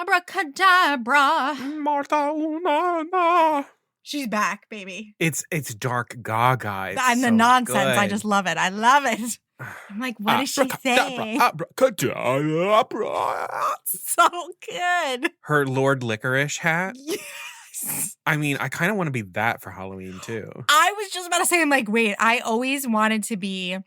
Abracadabra. Martha Una. She's back, baby. It's dark gaga. It's And the so nonsense, good. I just love it. I love it. I'm like, what is she saying? Abracadabra. So good. Her Lord Licorice hat. Yes. I mean, I kind of want to be that for Halloween, too. I was just about to say, I'm like, wait, I always wanted to be,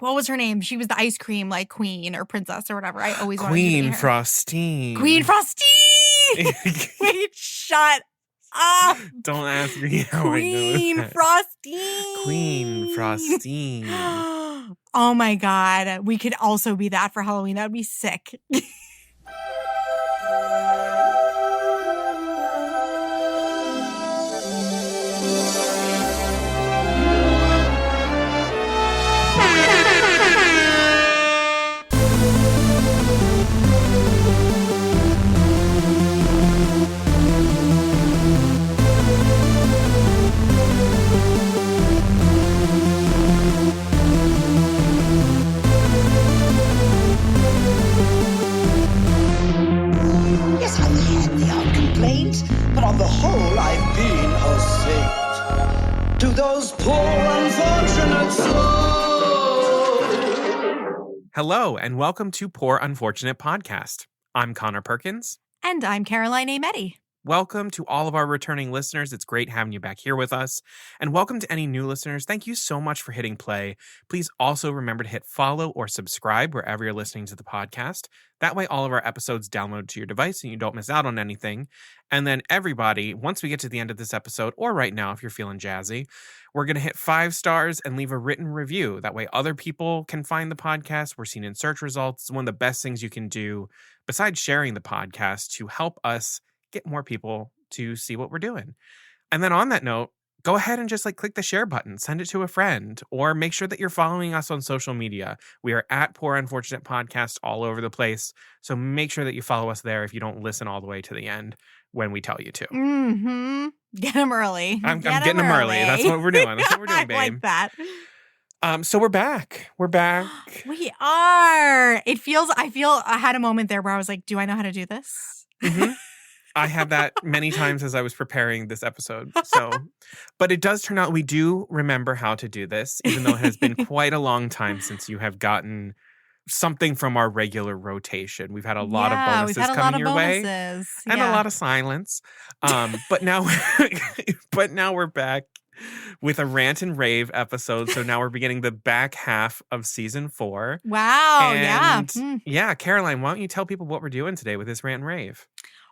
what was her name? She was the ice cream, like, queen or princess or whatever. I always wanted to be Queen her. Frostine. Queen Frostine! Wait, shut up. Don't ask me how Queen I know that. Frostine. Queen Frostine. Oh my God. We could also be that for Halloween. That would be sick. Yes, I've had the odd complaint, but on the whole, I've been a saint. To those poor unfortunate souls. Hello, and welcome to Poor Unfortunate Podcast. I'm Connor Perkins. And I'm Caroline Ametti. Welcome to all of our returning listeners. It's great having you back here with us. And welcome to any new listeners. Thank you so much for hitting play. Please also remember to hit follow or subscribe wherever you're listening to the podcast. That way all of our episodes download to your device and you don't miss out on anything. And then everybody, once we get to the end of this episode, or right now if you're feeling jazzy, we're going to hit 5 stars and leave a written review. That way other people can find the podcast. We're seen in search results. It's one of the best things you can do besides sharing the podcast to help us get more people to see what we're doing. And then on that note, go ahead and just click the share button, send it to a friend, or make sure that you're following us on social media. We are at Poor Unfortunate Podcast all over the place. So make sure that you follow us there if you don't listen all the way to the end when we tell you to. Mm-hmm. Get them early. I'm getting them early. That's what we're doing. That's what we're doing, babe. I like that. So we're back. We're back. We are. I had a moment there where I was like, do I know how to do this? Mm-hmm. I had that many times as I was preparing this episode. But it does turn out we do remember how to do this, even though it has been quite a long time since you have gotten something from our regular rotation. We've had a lot of bonuses coming your way and a lot of silence. But now we're back with a rant and rave episode. So now we're beginning the back half of season 4. Wow. And yeah. Yeah, Caroline, why don't you tell people what we're doing today with this rant and rave?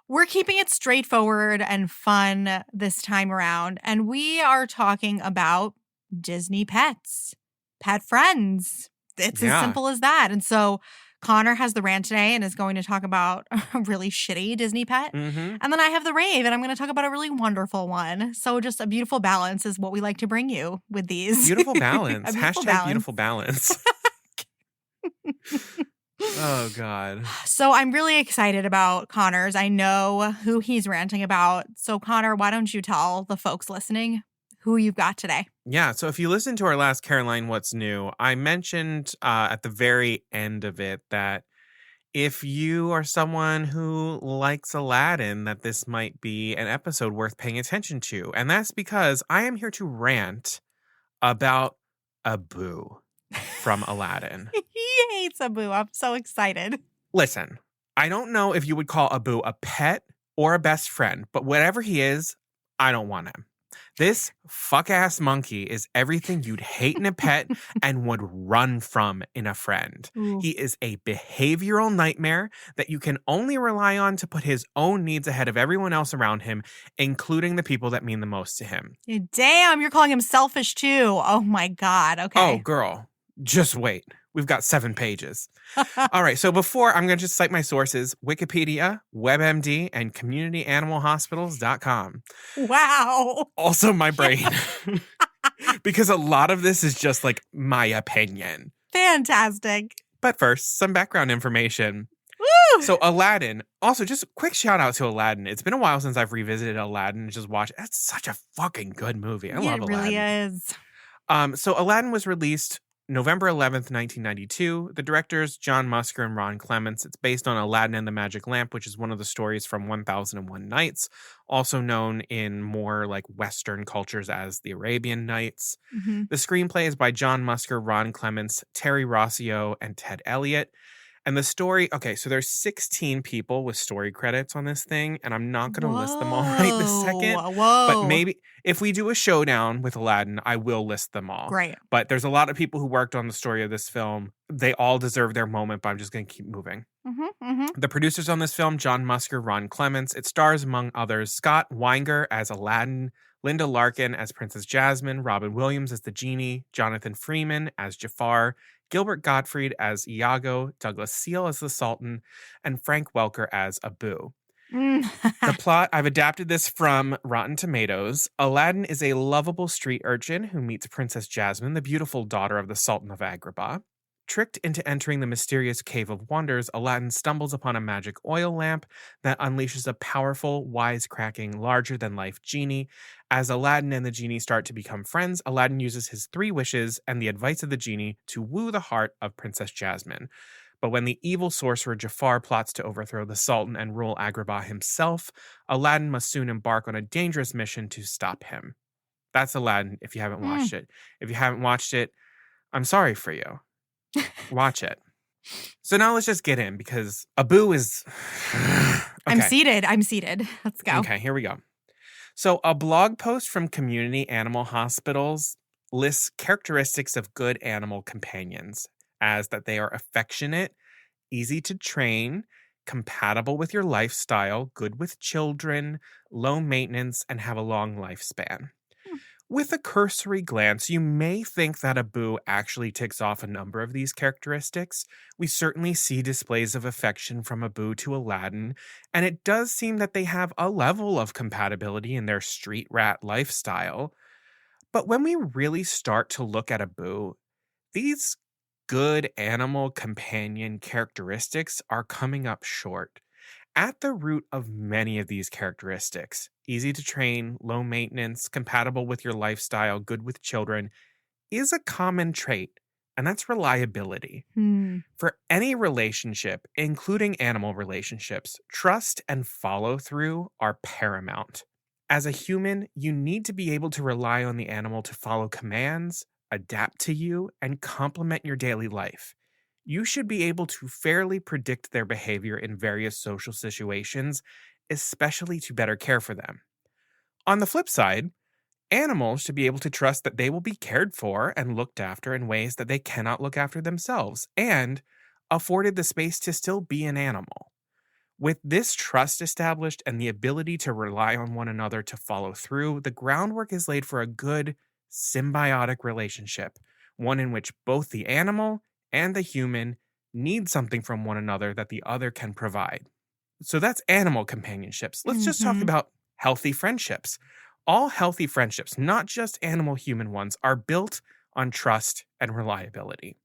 We're keeping it straightforward and fun this time around. And we are talking about Disney pets, pet friends. It's as simple as that. And so Connor has the rant today and is going to talk about a really shitty Disney pet. Mm-hmm. And then I have the rave and I'm going to talk about a really wonderful one. So just a beautiful balance is what we like to bring you with these. Beautiful balance. Beautiful Hashtag balance. beautiful balance. Oh, God. So I'm really excited about Connor's. I know who he's ranting about. So Connor, why don't you tell the folks listening who you've got today? Yeah, so if you listen to our last Caroline What's New, I mentioned at the very end of it that if you are someone who likes Aladdin, that this might be an episode worth paying attention to. And that's because I am here to rant about Abu from Aladdin. He hates Abu. I'm so excited. Listen, I don't know if you would call Abu a pet or a best friend, but whatever he is, I don't want him. This fuck-ass monkey is everything you'd hate in a pet and would run from in a friend. Ooh. He is a behavioral nightmare that you can only rely on to put his own needs ahead of everyone else around him, including the people that mean the most to him. Damn, you're calling him selfish too. Oh my God. Okay. Oh, girl, just wait. We've got 7 pages. All right, so before, I'm going to just cite my sources, Wikipedia, WebMD, and CommunityAnimalHospitals.com. Wow. Also my brain. Because a lot of this is just my opinion. Fantastic. But first, some background information. Woo! So Aladdin, also just a quick shout out to Aladdin. It's been a while since I've revisited Aladdin and just watched. That's such a fucking good movie. I love Aladdin. It really is. So Aladdin was released November 11th, 1992. The directors, John Musker and Ron Clements. It's based on Aladdin and the Magic Lamp, which is one of the stories from 1001 Nights, also known in more like Western cultures as the Arabian Nights. Mm-hmm. The screenplay is by John Musker, Ron Clements, Terry Rossio, and Ted Elliott. And the story, okay, so there's 16 people with story credits on this thing, and I'm not going to list them all right this second. Whoa. But maybe if we do a showdown with Aladdin, I will list them all. Great. But there's a lot of people who worked on the story of this film. They all deserve their moment, but I'm just going to keep moving. Mm-hmm, mm-hmm. The producers on this film, John Musker, Ron Clements. It stars, among others, Scott Weinger as Aladdin, Linda Larkin as Princess Jasmine, Robin Williams as the genie, Jonathan Freeman as Jafar, Gilbert Gottfried as Iago, Douglas Seal as the Sultan, and Frank Welker as Abu. The plot, I've adapted this from Rotten Tomatoes. Aladdin is a lovable street urchin who meets Princess Jasmine, the beautiful daughter of the Sultan of Agrabah. Tricked into entering the mysterious Cave of Wonders, Aladdin stumbles upon a magic oil lamp that unleashes a powerful, wisecracking, larger-than-life genie. As Aladdin and the genie start to become friends, Aladdin uses his 3 wishes and the advice of the genie to woo the heart of Princess Jasmine. But when the evil sorcerer Jafar plots to overthrow the Sultan and rule Agrabah himself, Aladdin must soon embark on a dangerous mission to stop him. That's Aladdin, if you haven't watched it. If you haven't watched it, I'm sorry for you. Watch it. So now let's just get in because Abu is... Okay. I'm seated. Let's go. Okay, here we go. So a blog post from Community Animal Hospitals lists characteristics of good animal companions as that they are affectionate, easy to train, compatible with your lifestyle, good with children, low maintenance, and have a long lifespan. With a cursory glance, you may think that Abu actually ticks off a number of these characteristics. We certainly see displays of affection from Abu to Aladdin, and it does seem that they have a level of compatibility in their street rat lifestyle. But when we really start to look at Abu, these good animal companion characteristics are coming up short. At the root of many of these characteristics, easy to train, low maintenance, compatible with your lifestyle, good with children, is a common trait, and that's reliability. For any relationship, including animal relationships, trust and follow through are paramount. As a human, you need to be able to rely on the animal to follow commands, adapt to you, and complement your daily life. You should be able to fairly predict their behavior in various social situations, especially to better care for them. On the flip side, animals should be able to trust that they will be cared for and looked after in ways that they cannot look after themselves, and afforded the space to still be an animal. With this trust established and the ability to rely on one another to follow through, the groundwork is laid for a good, symbiotic relationship, one in which both the animal and the human need something from one another that the other can provide. So that's animal companionships. Let's just talk about healthy friendships. All healthy friendships, not just animal-human ones, are built on trust and reliability.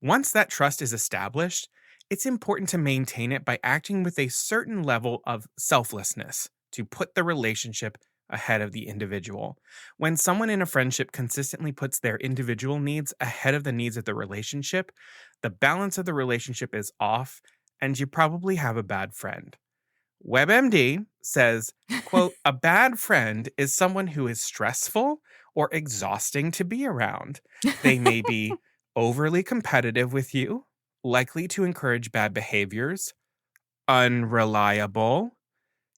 Once that trust is established, it's important to maintain it by acting with a certain level of selflessness to put the relationship ahead of the individual. When someone in a friendship consistently puts their individual needs ahead of the needs of the relationship, the balance of the relationship is off, and you probably have a bad friend. WebMD says, quote, "A bad friend is someone who is stressful or exhausting to be around. They may be overly competitive with you, likely to encourage bad behaviors, unreliable,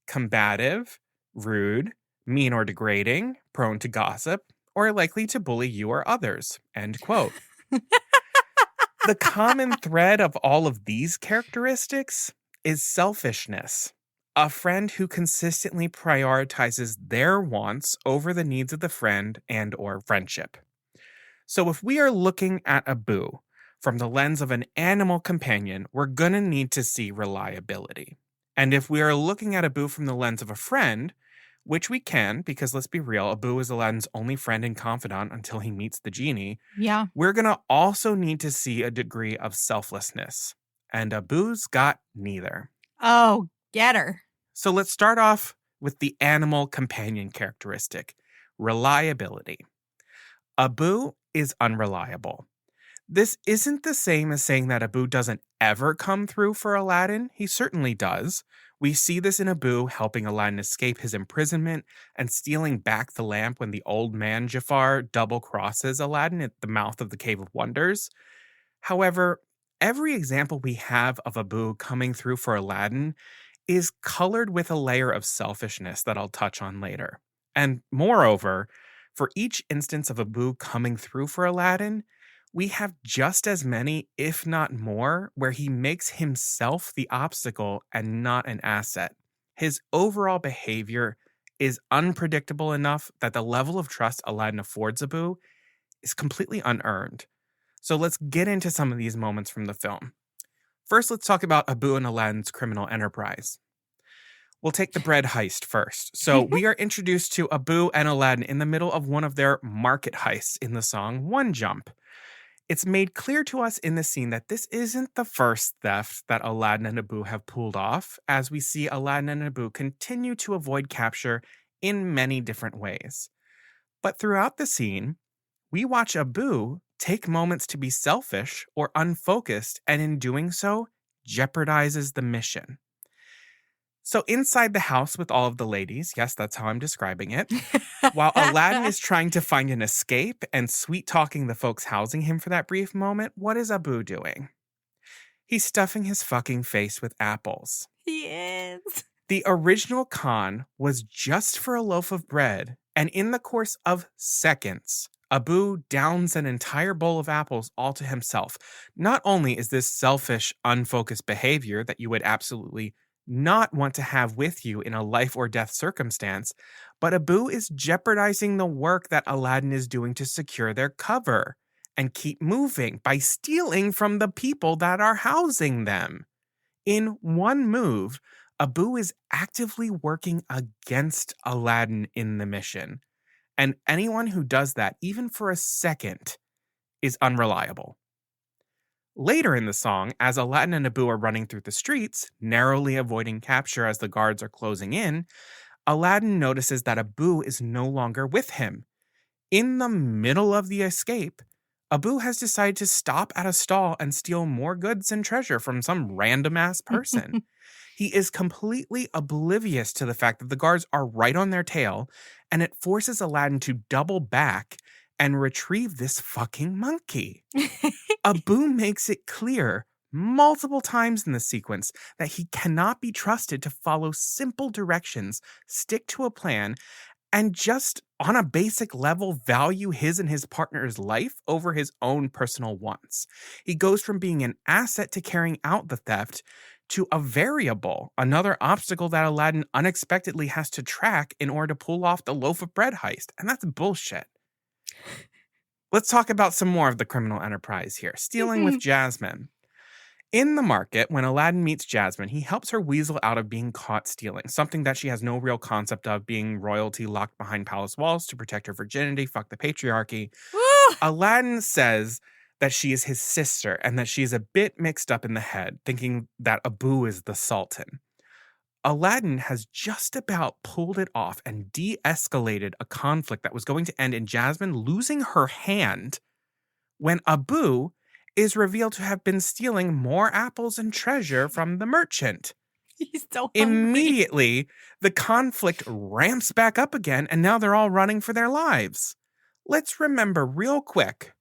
combative, rude, mean or degrading, prone to gossip, or likely to bully you or others," end quote. The common thread of all of these characteristics is selfishness. A friend who consistently prioritizes their wants over the needs of the friend and or friendship. So if we are looking at Abu from the lens of an animal companion, we're going to need to see reliability. And if we are looking at Abu from the lens of a friend, which we can, because let's be real, Abu is Aladdin's only friend and confidant until he meets the genie. Yeah. We're going to also need to see a degree of selflessness. And Abu's got neither. Oh, get her. So let's start off with the animal companion characteristic, reliability. Abu is unreliable. This isn't the same as saying that Abu doesn't ever come through for Aladdin. He certainly does. We see this in Abu helping Aladdin escape his imprisonment and stealing back the lamp when the old man Jafar double crosses Aladdin at the mouth of the Cave of Wonders. However, every example we have of Abu coming through for Aladdin is colored with a layer of selfishness that I'll touch on later. And moreover, for each instance of Abu coming through for Aladdin, we have just as many, if not more, where he makes himself the obstacle and not an asset. His overall behavior is unpredictable enough that the level of trust Aladdin affords Abu is completely unearned. So let's get into some of these moments from the film. First, let's talk about Abu and Aladdin's criminal enterprise. We'll take the bread heist first. So we are introduced to Abu and Aladdin in the middle of one of their market heists in the song One Jump. It's made clear to us in the scene that this isn't the first theft that Aladdin and Abu have pulled off, as we see Aladdin and Abu continue to avoid capture in many different ways. But throughout the scene, we watch Abu take moments to be selfish or unfocused, and in doing so, jeopardizes the mission. So inside the house with all of the ladies, yes, that's how I'm describing it, while Aladdin is trying to find an escape and sweet-talking the folks housing him for that brief moment, what is Abu doing? He's stuffing his fucking face with apples. He is. The original con was just for a loaf of bread, and in the course of seconds, Abu downs an entire bowl of apples all to himself. Not only is this selfish, unfocused behavior that you would absolutely not want to have with you in a life or death circumstance, but Abu is jeopardizing the work that Aladdin is doing to secure their cover and keep moving by stealing from the people that are housing them. In one move, Abu is actively working against Aladdin in the mission, and anyone who does that, even for a second, is unreliable. Later in the song, as Aladdin and Abu are running through the streets, narrowly avoiding capture as the guards are closing in, Aladdin notices that Abu is no longer with him. In the middle of the escape, Abu has decided to stop at a stall and steal more goods and treasure from some random-ass person. He is completely oblivious to the fact that the guards are right on their tail, and it forces Aladdin to double back and retrieve this fucking monkey. Abu makes it clear multiple times in the sequence that he cannot be trusted to follow simple directions, stick to a plan, and just on a basic level value his and his partner's life over his own personal wants. He goes from being an asset to carrying out the theft to a variable, another obstacle that Aladdin unexpectedly has to track in order to pull off the loaf of bread heist. And that's bullshit. Let's talk about some more of the criminal enterprise here. Stealing with Jasmine. In the market, when Aladdin meets Jasmine, he helps her weasel out of being caught stealing, something that she has no real concept of, being royalty locked behind palace walls to protect her virginity, fuck the patriarchy. Aladdin says that she is his sister and that she is a bit mixed up in the head, thinking that Abu is the Sultan. Aladdin has just about pulled it off and de-escalated a conflict that was going to end in Jasmine losing her hand when Abu is revealed to have been stealing more apples and treasure from the merchant. He's so hungry. Immediately, the conflict ramps back up again, and now they're all running for their lives. Let's remember real quick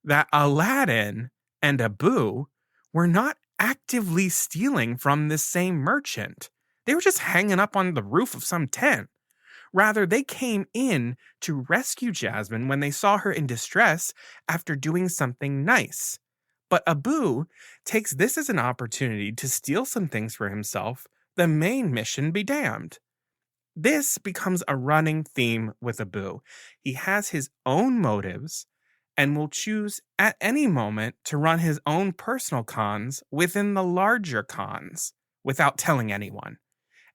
that Aladdin and Abu were not actively stealing from the same merchant. They were just hanging up on the roof of some tent. Rather, they came in to rescue Jasmine when they saw her in distress after doing something nice. But Abu takes this as an opportunity to steal some things for himself, the main mission be damned. This becomes a running theme with Abu. He has his own motives and will choose at any moment to run his own personal cons within the larger cons without telling anyone.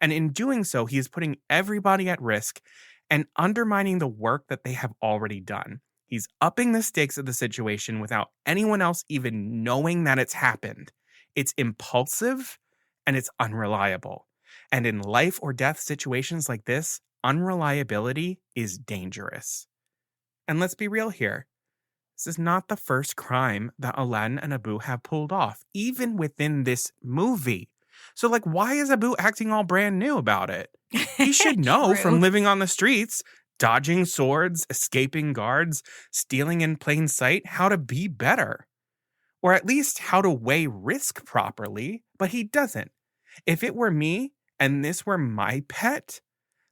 And in doing so, he is putting everybody at risk and undermining the work that they have already done. He's upping the stakes of the situation without anyone else even knowing that it's happened. It's impulsive and it's unreliable. And in life or death situations like this, unreliability is dangerous. And let's be real here. This is not the first crime that Aladdin and Abu have pulled off, even within this movie. So, like, why is Abu acting all brand new about it? He should know from living on the streets, dodging swords, escaping guards, stealing in plain sight, how to be better. Or at least how to weigh risk properly, but he doesn't. If it were me and this were my pet,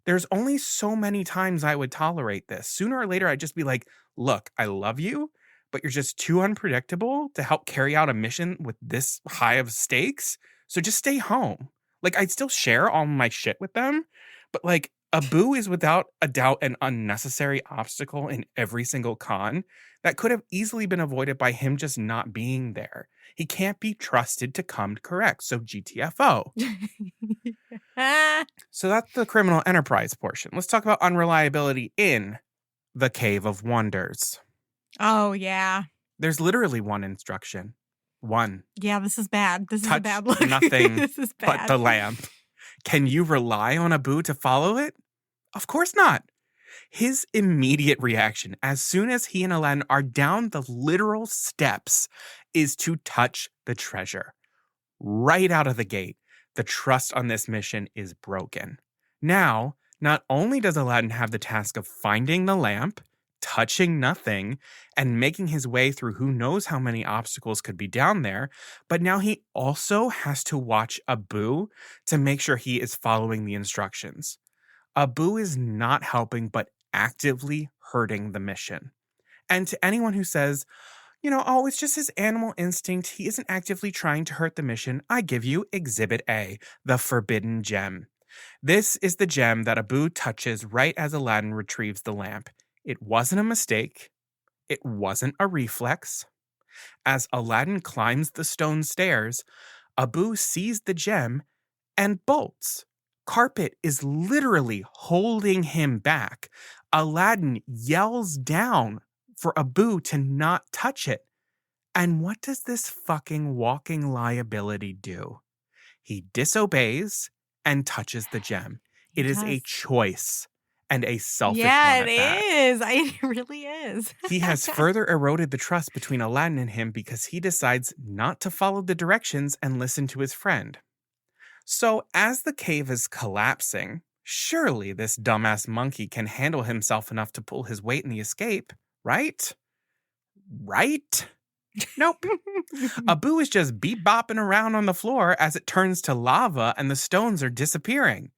there's only so many times I would tolerate this. Sooner or later, I'd just be like, look, I love you, but you're just too unpredictable to help carry out a mission with this high of stakes. So just stay home. Like, I'd still share all my shit with them, but like, Abu is without a doubt an unnecessary obstacle in every single con that could have easily been avoided by him just not being there. He can't be trusted to come correct, so GTFO. So that's the criminal enterprise portion. Let's talk about unreliability in the Cave of Wonders. Oh, yeah. There's literally one instruction. One. Yeah, this is bad. This is a bad look. Nothing This is bad. but the lamp. Can you rely on Abu to follow it? Of course not. His immediate reaction, as soon as he and Aladdin are down the literal steps, is to touch the treasure. Right out of the gate, the trust on this mission is broken. Now, not only does Aladdin have the task of finding the lamp, touching nothing, and making his way through who knows how many obstacles could be down there, but now he also has to watch Abu to make sure he is following the instructions. Abu is not helping, but actively hurting the mission. And to anyone who says, oh, it's just his animal instinct, he isn't actively trying to hurt the mission, I give you Exhibit A, the Forbidden Gem. This is the gem that Abu touches right as Aladdin retrieves the lamp. It wasn't a mistake. It wasn't a reflex. As Aladdin climbs the stone stairs, Abu sees the gem and bolts. Carpet is literally holding him back. Aladdin yells down for Abu to not touch it. And what does this fucking walking liability do? He disobeys and touches the gem. It is a choice. And a selfish one at that. Yeah, it is. It really is. He has further eroded the trust between Aladdin and him because he decides not to follow the directions and listen to his friend. So as the cave is collapsing, surely this dumbass monkey can handle himself enough to pull his weight in the escape, right? Right? Nope. Abu is just beep-bopping around on the floor as it turns to lava and the stones are disappearing.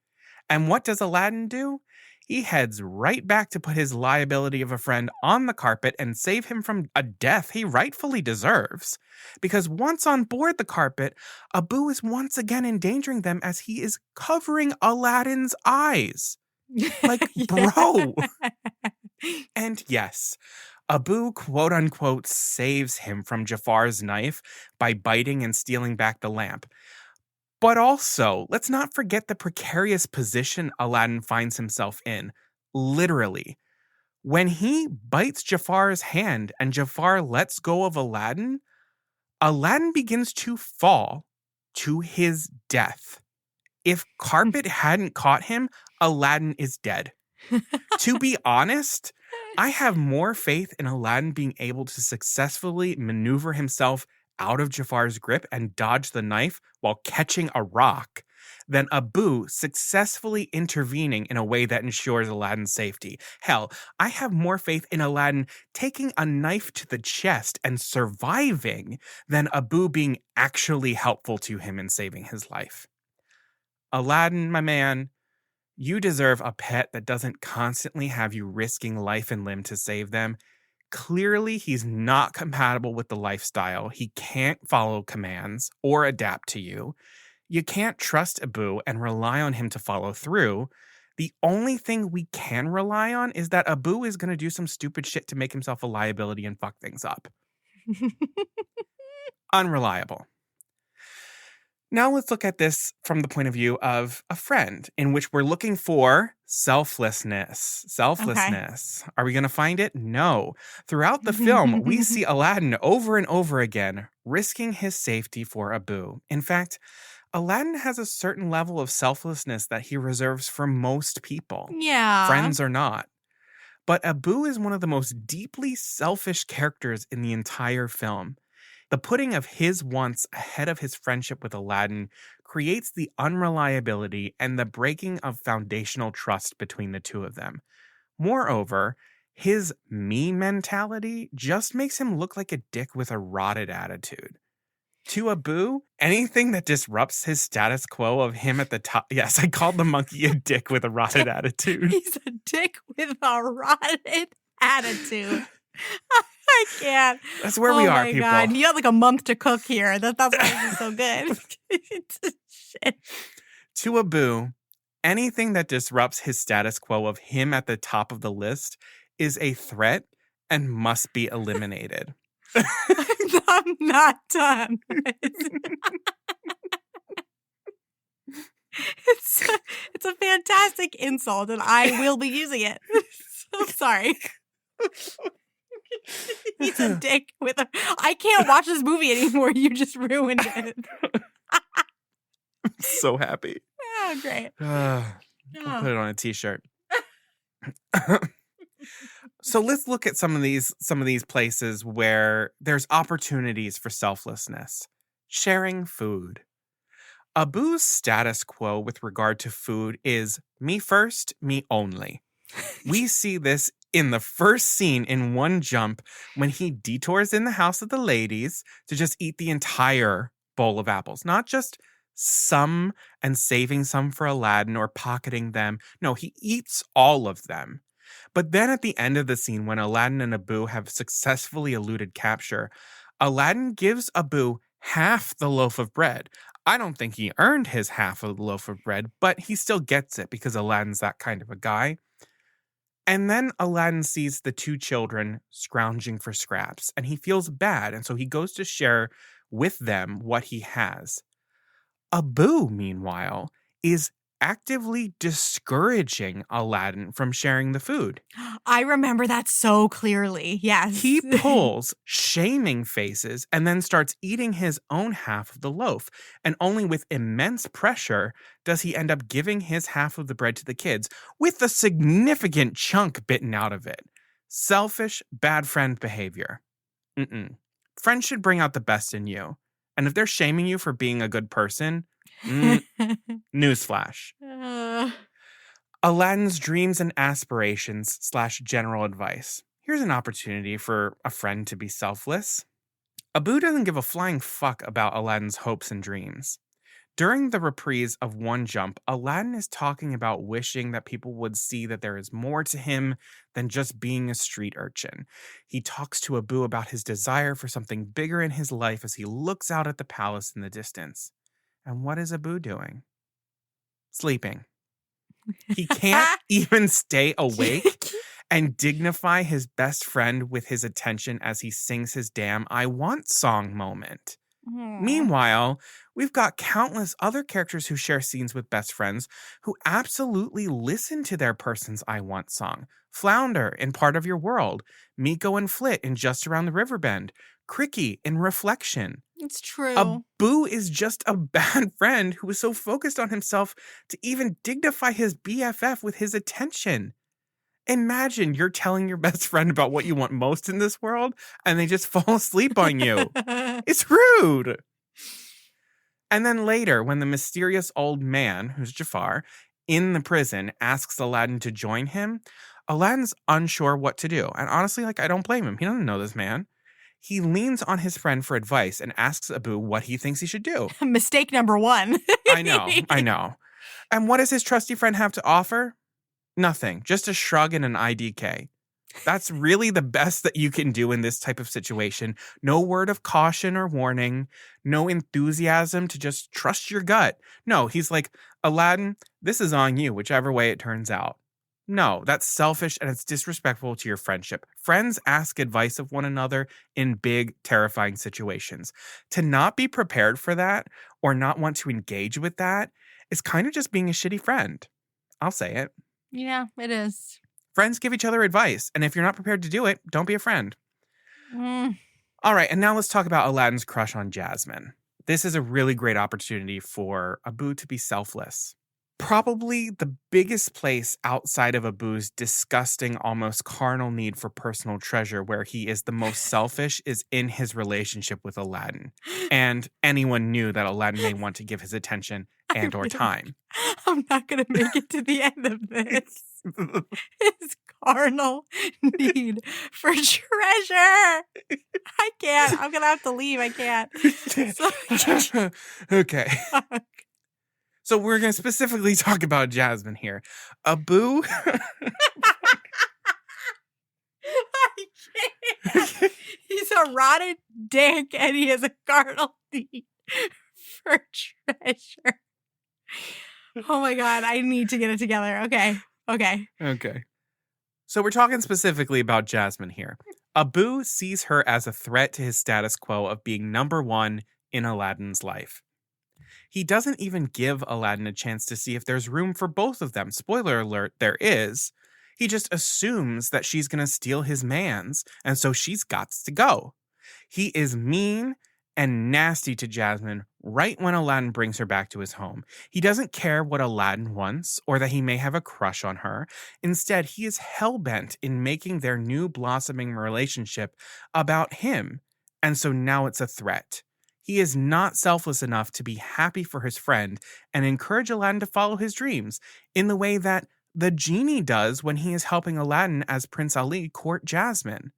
And what does Aladdin do? He heads right back to put his liability of a friend on the carpet and save him from a death he rightfully deserves. Because once on board the carpet, Abu is once again endangering them as he is covering Aladdin's eyes. Like, bro. And yes, Abu, quote unquote, saves him from Jafar's knife by biting and stealing back the lamp. But also, let's not forget the precarious position Aladdin finds himself in. Literally. When he bites Jafar's hand and Jafar lets go of Aladdin, Aladdin begins to fall to his death. If Carpet hadn't caught him, Aladdin is dead. To be honest, I have more faith in Aladdin being able to successfully maneuver himself out of Jafar's grip and dodge the knife while catching a rock than Abu successfully intervening in a way that ensures Aladdin's safety. Hell, I have more faith in Aladdin taking a knife to the chest and surviving than Abu being actually helpful to him in saving his life. Aladdin, my man, you deserve a pet that doesn't constantly have you risking life and limb to save them. Clearly, he's not compatible with the lifestyle. He can't follow commands or adapt to you. You can't trust Abu and rely on him to follow through. The only thing we can rely on is that Abu is going to do some stupid shit to make himself a liability and fuck things up. Unreliable. Now let's look at this from the point of view of a friend, in which we're looking for selflessness. Selflessness. Okay. Are we going to find it? No. Throughout the film, we see Aladdin over and over again risking his safety for Abu. In fact, Aladdin has a certain level of selflessness that he reserves for most people. Yeah. Friends or not. But Abu is one of the most deeply selfish characters in the entire film. The putting of his wants ahead of his friendship with Aladdin creates the unreliability and the breaking of foundational trust between the two of them. Moreover, his me mentality just makes him look like a dick with a rotted attitude. To Abu, anything that disrupts his status quo of him at the top. Yes, I called the monkey a dick with a rotted attitude. He's a dick with a rotted attitude. I can't. That's where we are, people. people. Oh my God. You have like a month to cook here. That's why this is so good. Shit. To Abu, anything that disrupts his status quo of him at the top of the list is a threat and must be eliminated. I'm not done. It's a fantastic insult, and I will be using it. So sorry. He's a dick with a... I can't watch this movie anymore. You just ruined it. I'm so happy. Oh, great. I'll put it on a t-shirt. So let's look at some of these places where there's opportunities for selflessness. Sharing food. Abu's status quo with regard to food is me first, me only. We see this in the first scene in One Jump when he detours in the house of the ladies to just eat the entire bowl of apples. Not just some and saving some for Aladdin or pocketing them. No, he eats all of them. But then at the end of the scene, when Aladdin and Abu have successfully eluded capture, Aladdin gives Abu half the loaf of bread. I don't think he earned his half of the loaf of bread, but he still gets it because Aladdin's that kind of a guy. And then Aladdin sees the two children scrounging for scraps, and he feels bad, and so he goes to share with them what he has. Abu, meanwhile, is actively discouraging Aladdin from sharing the food. I remember that so clearly. Yes. He pulls shaming faces and then starts eating his own half of the loaf. And only with immense pressure does he end up giving his half of the bread to the kids with a significant chunk bitten out of it. Selfish, bad friend behavior. Friends should bring out the best in you. And if they're shaming you for being a good person, newsflash. Aladdin's dreams and aspirations / general advice. Here's an opportunity for a friend to be selfless. Abu doesn't give a flying fuck about Aladdin's hopes and dreams. During the reprise of One Jump, Aladdin is talking about wishing that people would see that there is more to him than just being a street urchin. He talks to Abu about his desire for something bigger in his life as he looks out at the palace in the distance. And what is Abu doing? Sleeping. He can't even stay awake and dignify his best friend with his attention as he sings his damn I Want song moment. Meanwhile, we've got countless other characters who share scenes with best friends who absolutely listen to their person's I Want song. Flounder in Part of Your World, Miko and Flit in Just Around the Riverbend, Cricky in Reflection. It's true. Abu is just a bad friend who is so focused on himself to even dignify his BFF with his attention. Imagine you're telling your best friend about what you want most in this world, and they just fall asleep on you. It's rude. And then later, when the mysterious old man, who's Jafar, in the prison asks Aladdin to join him, Aladdin's unsure what to do. And honestly, I don't blame him. He doesn't know this man. He leans on his friend for advice and asks Abu what he thinks he should do. Mistake number one. I know. And what does his trusty friend have to offer? Nothing. Just a shrug and an IDK. That's really the best that you can do in this type of situation. No word of caution or warning. No enthusiasm to just trust your gut. No, he's like, Aladdin, this is on you, whichever way it turns out. No, that's selfish and it's disrespectful to your friendship. Friends ask advice of one another in big, terrifying situations. To not be prepared for that or not want to engage with that is kind of just being a shitty friend. I'll say it. Yeah, it is. Friends give each other advice, and if you're not prepared to do it, don't be a friend. All right, and now let's talk about Aladdin's crush on Jasmine. This is a really great opportunity for Abu to be selfless. Probably the biggest place outside of Abu's disgusting, almost carnal need for personal treasure where he is the most selfish is in his relationship with Aladdin. And anyone knew that Aladdin may want to give his attention and or time. I'm not going to make it to the end of this. His carnal need for treasure. I can't. I'm going to have to leave. I can't. Okay. So we're going to specifically talk about Jasmine here. Abu. I can't. He's a rotten dick and he has a carnal need for treasure. Oh my God. I need to get it together. Okay. So we're talking specifically about Jasmine here. Abu sees her as a threat to his status quo of being number one in Aladdin's life. He doesn't even give Aladdin a chance to see if there's room for both of them. Spoiler alert, there is. He just assumes that she's going to steal his mans, and so she's got to go. He is mean and nasty to Jasmine right when Aladdin brings her back to his home. He doesn't care what Aladdin wants or that he may have a crush on her. Instead, he is hell-bent in making their new blossoming relationship about him, and so now it's a threat. He is not selfless enough to be happy for his friend and encourage Aladdin to follow his dreams in the way that the genie does when he is helping Aladdin as Prince Ali court Jasmine.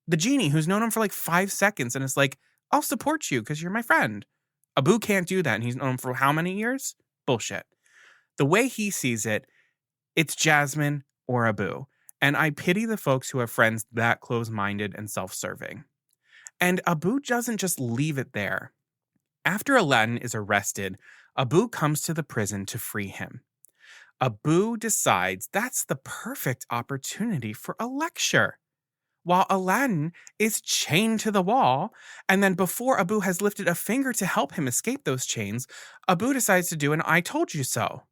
The genie, who's known him for like 5 seconds and is like, I'll support you because you're my friend. Abu can't do that, and he's known him for how many years? Bullshit. The way he sees it, it's Jasmine or Abu, and I pity the folks who have friends that close-minded and self-serving. And Abu doesn't just leave it there. After Aladdin is arrested, Abu comes to the prison to free him. Abu decides that's the perfect opportunity for a lecture, while Aladdin is chained to the wall, and then before Abu has lifted a finger to help him escape those chains, Abu decides to do an I told you so.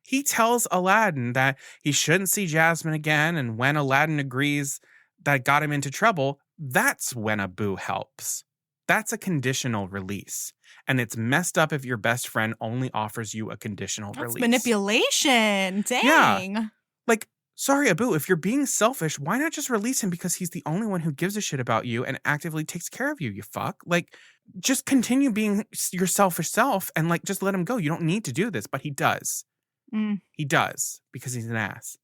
He tells Aladdin that he shouldn't see Jasmine again, and when Aladdin agrees that got him into trouble, that's when Abu helps. That's a conditional release. And it's messed up if your best friend only offers you a conditional release. That's manipulation. Dang. Yeah. Like, sorry, Abu, if you're being selfish, why not just release him because he's the only one who gives a shit about you and actively takes care of you, you fuck? Like, just continue being your selfish self and, like, just let him go. You don't need to do this, but he does. He does because he's an ass.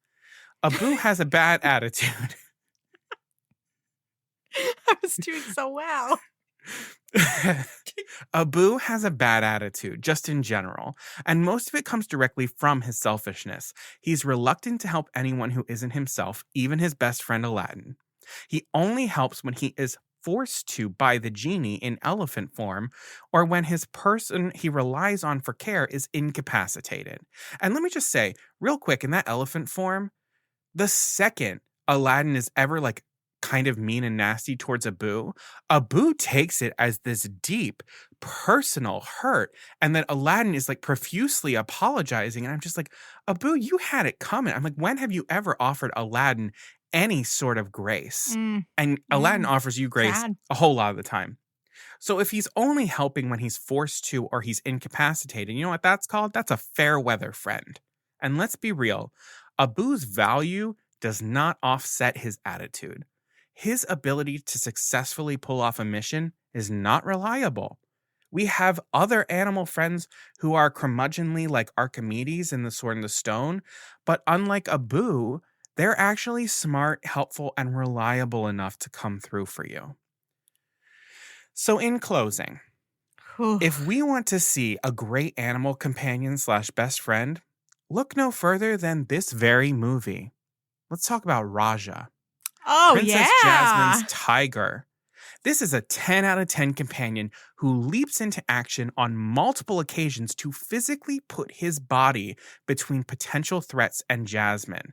Abu has a bad attitude. I was doing so well. Abu has a bad attitude, just in general, and most of it comes directly from his selfishness. He's reluctant to help anyone who isn't himself, even his best friend Aladdin. He only helps when he is forced to by the genie in elephant form, or when his person he relies on for care is incapacitated. And let me just say, real quick, in that elephant form, the second Aladdin is ever, like, kind of mean and nasty towards Abu takes it as this deep personal hurt, and then Aladdin is like profusely apologizing, and I'm just like, Abu, you had it coming. I'm like, when have you ever offered Aladdin any sort of grace? And Aladdin offers you grace a whole lot of the time. So if he's only helping when he's forced to or he's incapacitated, you know what that's called? That's a fair weather friend. And let's be real, Abu's value does not offset his attitude. His ability to successfully pull off a mission is not reliable. We have other animal friends who are curmudgeonly like Archimedes in The Sword and the Stone, but unlike Abu, they're actually smart, helpful, and reliable enough to come through for you. So in closing, if we want to see a great animal companion / best friend, look no further than this very movie. Let's talk about Raja. Oh, Princess Jasmine's tiger. This is a 10 out of 10 companion who leaps into action on multiple occasions to physically put his body between potential threats and Jasmine.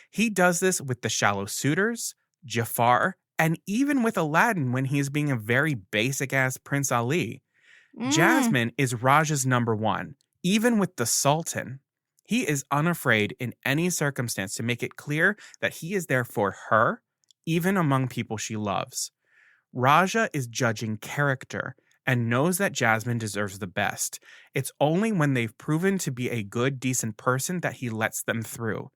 He does this with the shallow suitors, Jafar, and even with Aladdin when he is being a very basic-ass Prince Ali. Jasmine is Raja's number one, even with the Sultan. He is unafraid in any circumstance to make it clear that he is there for her, even among people she loves. Raja is judging character and knows that Jasmine deserves the best. It's only when they've proven to be a good, decent person that he lets them through.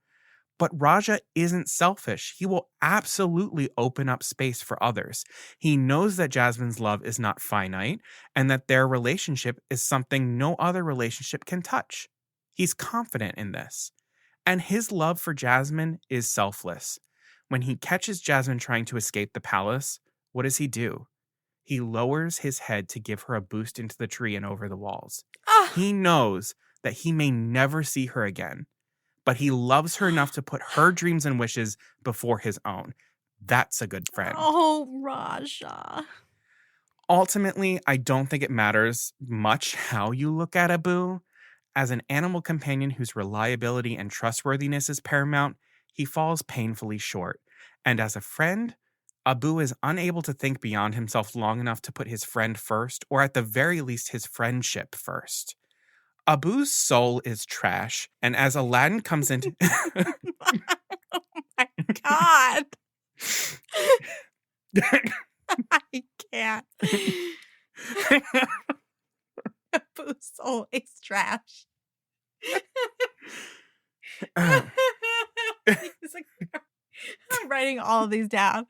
But Raja isn't selfish. He will absolutely open up space for others. He knows that Jasmine's love is not finite and that their relationship is something no other relationship can touch. He's confident in this. And his love for Jasmine is selfless. When he catches Jasmine trying to escape the palace, what does he do? He lowers his head to give her a boost into the tree and over the walls. He knows that he may never see her again, but he loves her enough to put her dreams and wishes before his own. That's a good friend. Oh, Raja. Ultimately, I don't think it matters much how you look at Abu. As an animal companion whose reliability and trustworthiness is paramount, he falls painfully short. And as a friend, Abu is unable to think beyond himself long enough to put his friend first, or at the very least his friendship first. Abu's soul is trash, and as Aladdin comes into... Oh my God. I can't. Abu's soul is trash. I'm writing all of these down.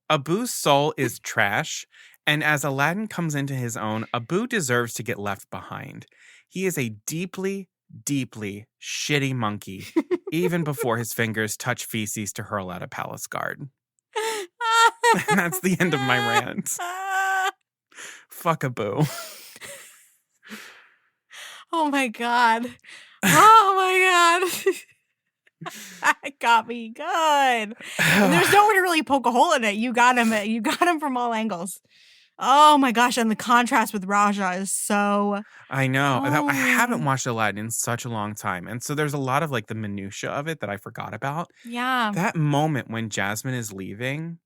Abu's soul is trash, and as Aladdin comes into his own, Abu deserves to get left behind. He is a deeply, deeply shitty monkey, even before his fingers touch feces to hurl at a palace guard. And that's the end of my rant. Fuck Abu. Oh my God. Oh my God. That got me good. And there's nowhere to really poke a hole in it. You got him. You got him from all angles. Oh my gosh. And the contrast with Raja is so... I know. I haven't watched Aladdin in such a long time. And so there's a lot of like the minutia of it that I forgot about. Yeah. That moment when Jasmine is leaving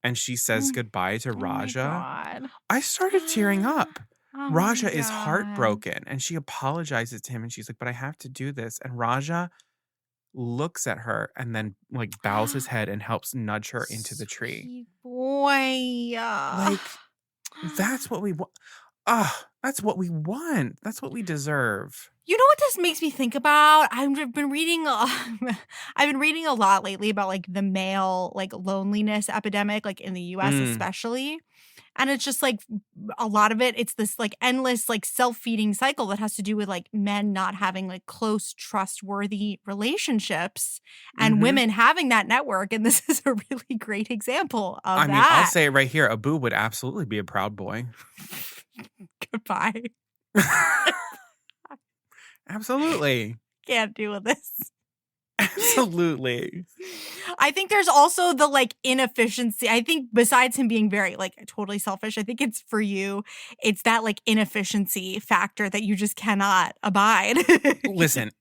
and she says goodbye to Raja, I started tearing up. Oh Raja is heartbroken and she apologizes to him and she's like, but I have to do this. And Raja looks at her and then like bows his head and helps nudge her into the tree. Sweet boy. Like, that's what we want. That's what we want. That's what we deserve. You know what this makes me think about? I've been reading a lot lately about like the male like loneliness epidemic, like in the US especially. And it's just like a lot of it's this like endless like self-feeding cycle that has to do with like men not having like close, trustworthy relationships and women having that network. And this is a really great example of that. I mean, I'll say it right here. Abu would absolutely be a proud boy. Goodbye. Absolutely. Can't deal with this. Absolutely. I think there's also the like inefficiency. I think besides him being very like totally selfish, I think it's for you. It's that like inefficiency factor that you just cannot abide. Listen,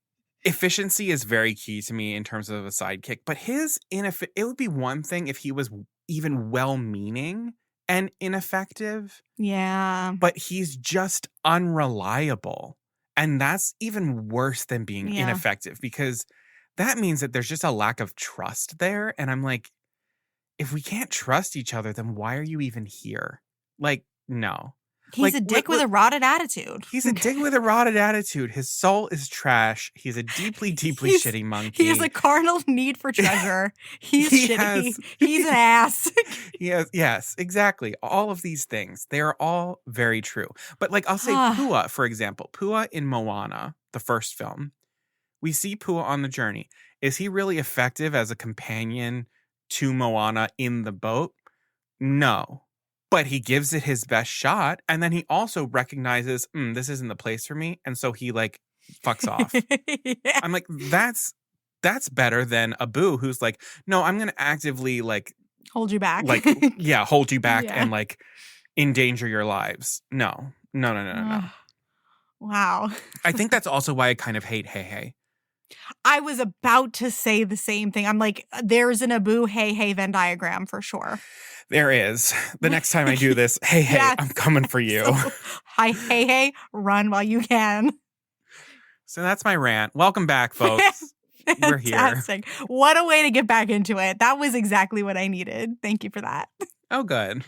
efficiency is very key to me in terms of a sidekick, but it would be one thing if he was even well-meaning and ineffective. Yeah. But he's just unreliable. And that's even worse than being ineffective because that means that there's just a lack of trust there. And I'm like, if we can't trust each other, then why are you even here? Like, no. He's a dick with a rotted attitude. He's a dick with a rotted attitude. His soul is trash. He's a deeply, deeply shitty monkey. He has a carnal need for treasure. He's shitty. He's an ass. Yes, exactly. All of these things. They are all very true. But like, I'll say Pua, for example. Pua in Moana, the first film. We see Pua on the journey. Is he really effective as a companion to Moana in the boat? No. But he gives it his best shot. And then he also recognizes, this isn't the place for me. And so he like fucks off. Yeah. I'm like, that's better than Abu, who's like, no, I'm going to actively like hold you back. Like, yeah, hold you back and like endanger your lives. No. Wow. I think that's also why I kind of hate Hey Hey. I was about to say the same thing. I'm like, there's an Abu Hey Hey Venn diagram for sure. There is. The next time I do this, hey, yes. I'm coming for you. So, hey, hey, run while you can. So that's my rant. Welcome back, folks. We're here. What a way to get back into it. That was exactly what I needed. Thank you for that. Oh, good.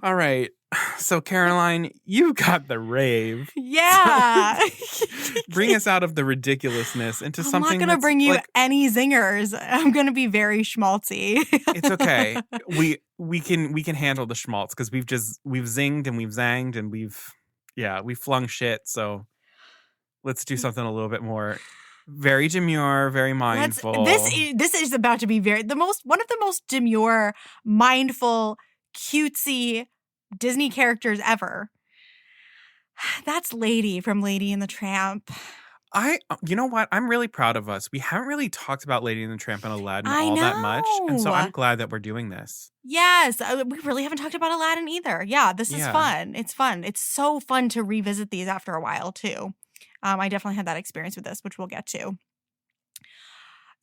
All right. So, Caroline, you got the rave. Yeah. Bring us out of the ridiculousned into I'm something not going to bring you like, any zingers. I'm going to be very schmaltzy. it's okay. We can handle the schmaltz because we've zinged and we've zanged and we've flung shit. So let's do something a little bit more very demure, very mindful. This is about to be one of the most demure, mindful, cutesy Disney characters ever. That's Lady from Lady and the Tramp. You know what? I'm really proud of us. We haven't really talked about Lady and the Tramp and Aladdin that much. And so I'm glad that we're doing this. Yes. We really haven't talked about Aladdin either. Yeah, this is fun. It's fun. It's so fun to revisit these after a while, too. I definitely had that experience with this, which we'll get to.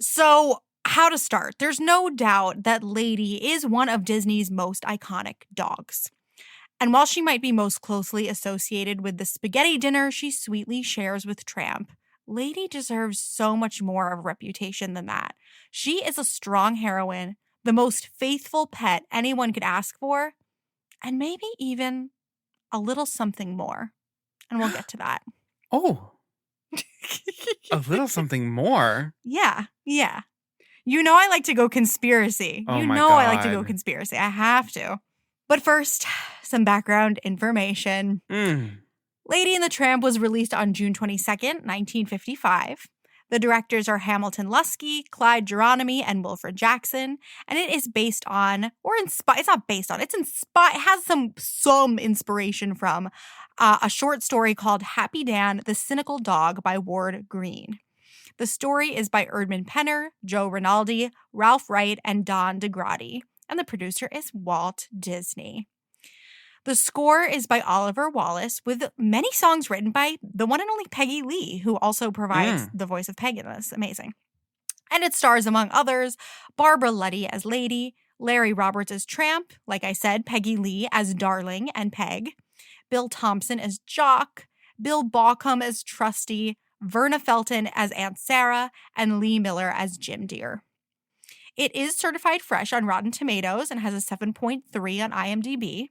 So, how to start? There's no doubt that Lady is one of Disney's most iconic dogs. And while she might be most closely associated with the spaghetti dinner she sweetly shares with Tramp, Lady deserves so much more of a reputation than that. She is a strong heroine, the most faithful pet anyone could ask for, and maybe even a little something more. And we'll get to that. Oh. A little something more? Yeah. You know I like to go conspiracy. Oh you my know God. I like to go conspiracy. I have to. But first, some background information. Lady and the Tramp was released on June 22nd, 1955. The directors are Hamilton Lusky, Clyde Geronimi, and Wilfred Jackson, and it is based on, it's not based on, it has some inspiration from a short story called Happy Dan, the Cynical Dog by Ward Green. The story is by Erdman Penner, Joe Rinaldi, Ralph Wright, and Don DeGrady, and the producer is Walt Disney. The score is by Oliver Wallace, with many songs written by the one and only Peggy Lee, who also provides the voice of Peg in this. Amazing. And it stars, among others, Barbara Luddy as Lady, Larry Roberts as Tramp, like I said, Peggy Lee as Darling and Peg, Bill Thompson as Jock, Bill Baucom as Trusty, Verna Felton as Aunt Sarah, and Lee Miller as Jim Deere. It is certified fresh on Rotten Tomatoes and has a 7.3 on IMDb.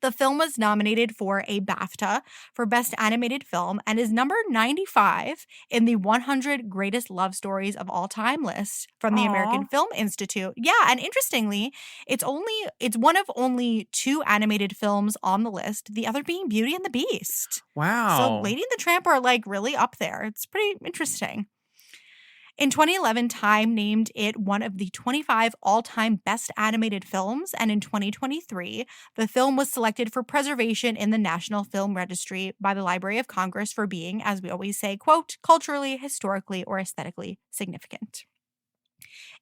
The film was nominated for a BAFTA for Best Animated Film and is number 95 in the 100 Greatest Love Stories of All Time list from the American Film Institute. Yeah, and interestingly, it's one of only 2 animated films on the list, the other being Beauty and the Beast. Wow. So Lady and the Tramp are really up there. It's pretty interesting. In 2011, Time named it one of the 25 all-time best animated films, and in 2023, the film was selected for preservation in the National Film Registry by the Library of Congress for being, as we always say, quote, culturally, historically, or aesthetically significant.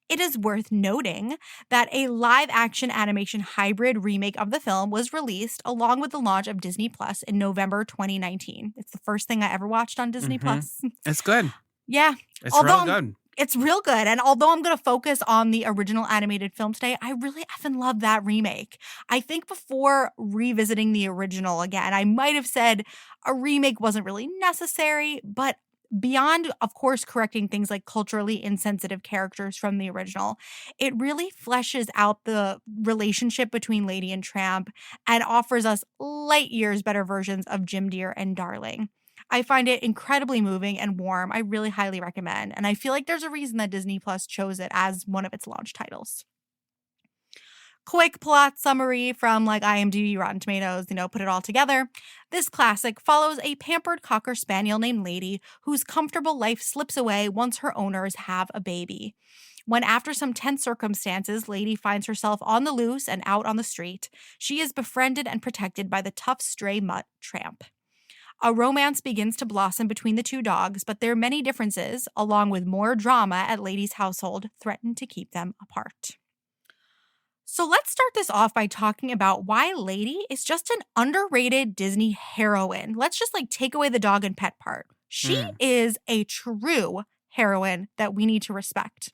It is worth noting that a live-action animation hybrid remake of the film was released along with the launch of Disney Plus in November 2019. It's the first thing I ever watched on Disney Plus. It's good. Yeah. It's real good. It's real good. And although I'm going to focus on the original animated film today, I really effing love that remake. I think before revisiting the original again, I might have said a remake wasn't really necessary, but beyond, of course, correcting things like culturally insensitive characters from the original, it really fleshes out the relationship between Lady and Tramp and offers us light years better versions of Jim Deere and Darling. I find it incredibly moving and warm. I really highly recommend. And I feel like there's a reason that Disney Plus chose it as one of its launch titles. Quick plot summary from IMDb, Rotten Tomatoes, put it all together. This classic follows a pampered Cocker Spaniel named Lady whose comfortable life slips away once her owners have a baby. When after some tense circumstances, Lady finds herself on the loose and out on the street, she is befriended and protected by the tough stray mutt Tramp. A romance begins to blossom between the 2 dogs, but their many differences, along with more drama at Lady's household, threaten to keep them apart. So let's start this off by talking about why Lady is just an underrated Disney heroine. Let's just take away the dog and pet part. She is a true heroine that we need to respect.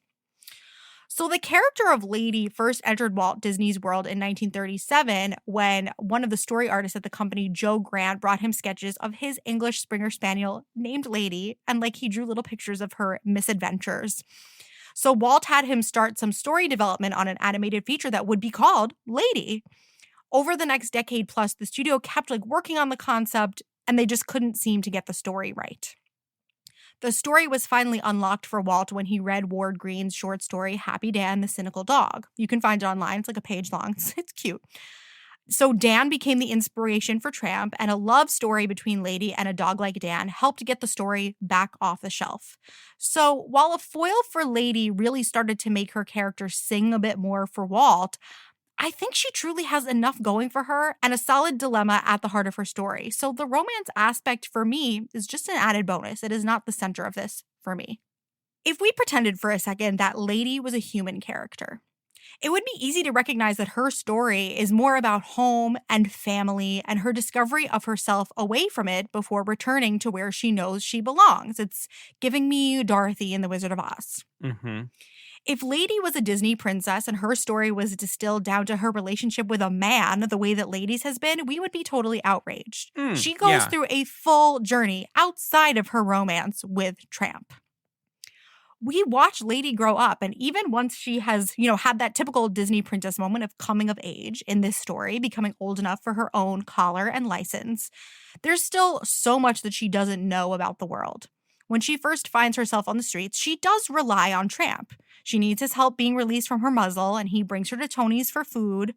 So the character of Lady first entered Walt Disney's World in 1937 when one of the story artists at the company, Joe Grant, brought him sketches of his English Springer Spaniel named Lady, and he drew little pictures of her misadventures. So Walt had him start some story development on an animated feature that would be called Lady. over the next decade plus, the studio kept working on the concept, and they just couldn't seem to get the story right. The story was finally unlocked for Walt when he read Ward Green's short story, Happy Dan, the Cynical Dog. You can find it online. It's a page long. It's cute. So Dan became the inspiration for Tramp, and a love story between Lady and a dog like Dan helped get the story back off the shelf. So while a foil for Lady really started to make her character sing a bit more for Walt, I think she truly has enough going for her and a solid dilemma at the heart of her story. So the romance aspect for me is just an added bonus. It is not the center of this for me. If we pretended for a second that Lady was a human character, it would be easy to recognize that her story is more about home and family and her discovery of herself away from it before returning to where she knows she belongs. It's giving me Dorothy in The Wizard of Oz. Mm-hmm. If Lady was a Disney princess and her story was distilled down to her relationship with a man the way that Lady's has been, we would be totally outraged. She goes through a full journey outside of her romance with Tramp. We watch Lady grow up, and even once she has, had that typical Disney princess moment of coming of age in this story, becoming old enough for her own collar and license, there's still so much that she doesn't know about the world. When she first finds herself on the streets, she does rely on Tramp. She needs his help being released from her muzzle, and he brings her to Tony's for food.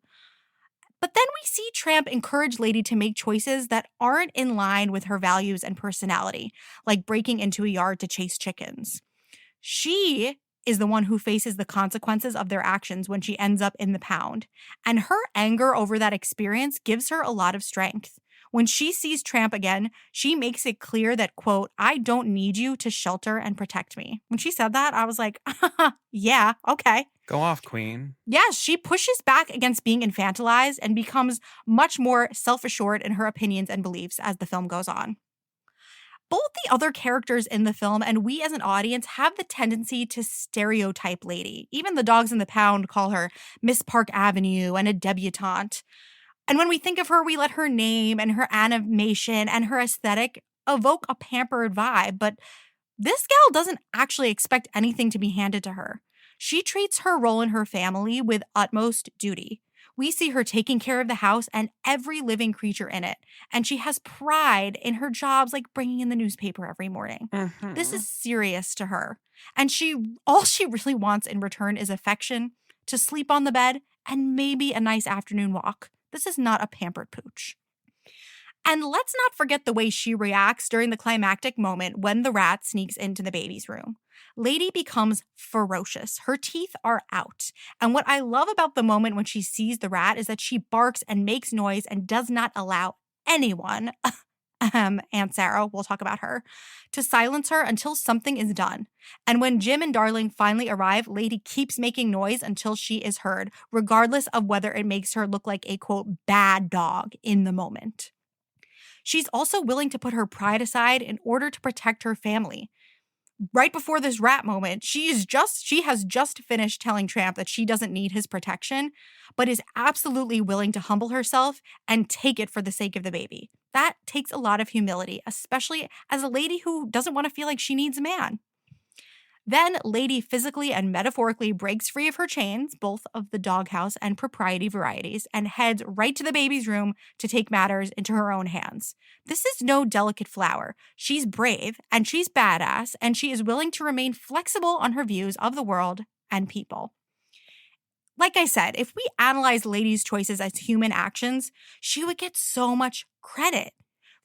But then we see Tramp encourage Lady to make choices that aren't in line with her values and personality, like breaking into a yard to chase chickens. She is the one who faces the consequences of their actions when she ends up in the pound, and her anger over that experience gives her a lot of strength. When she sees Tramp again, she makes it clear that, quote, I don't need you to shelter and protect me. When she said that, I was like, yeah, okay. Go off, queen. Yes, she pushes back against being infantilized and becomes much more self-assured in her opinions and beliefs as the film goes on. Both the other characters in the film and we as an audience have the tendency to stereotype Lady. Even the dogs in the pound call her Miss Park Avenue and a debutante. And when we think of her, we let her name and her animation and her aesthetic evoke a pampered vibe. But this gal doesn't actually expect anything to be handed to her. She treats her role in her family with utmost duty. We see her taking care of the house and every living creature in it. And she has pride in her jobs, like bringing in the newspaper every morning. Mm-hmm. This is serious to her. And all she really wants in return is affection, to sleep on the bed, and maybe a nice afternoon walk. This is not a pampered pooch. And let's not forget the way she reacts during the climactic moment when the rat sneaks into the baby's room. Lady becomes ferocious. Her teeth are out. And what I love about the moment when she sees the rat is that she barks and makes noise and does not allow anyone, Aunt Sarah, we'll talk about her, to silence her until something is done. And when Jim and Darling finally arrive, Lady keeps making noise until she is heard, regardless of whether it makes her look like a, quote, bad dog in the moment. She's also willing to put her pride aside in order to protect her family. Right before this rat moment, she has just finished telling Tramp that she doesn't need his protection, but is absolutely willing to humble herself and take it for the sake of the baby. That takes a lot of humility, especially as a lady who doesn't want to feel like she needs a man. Then Lady physically and metaphorically breaks free of her chains, both of the doghouse and propriety varieties, and heads right to the baby's room to take matters into her own hands. This is no delicate flower. She's brave, and she's badass, and she is willing to remain flexible on her views of the world and people. Like I said, if we analyze Lady's choices as human actions, she would get so much credit.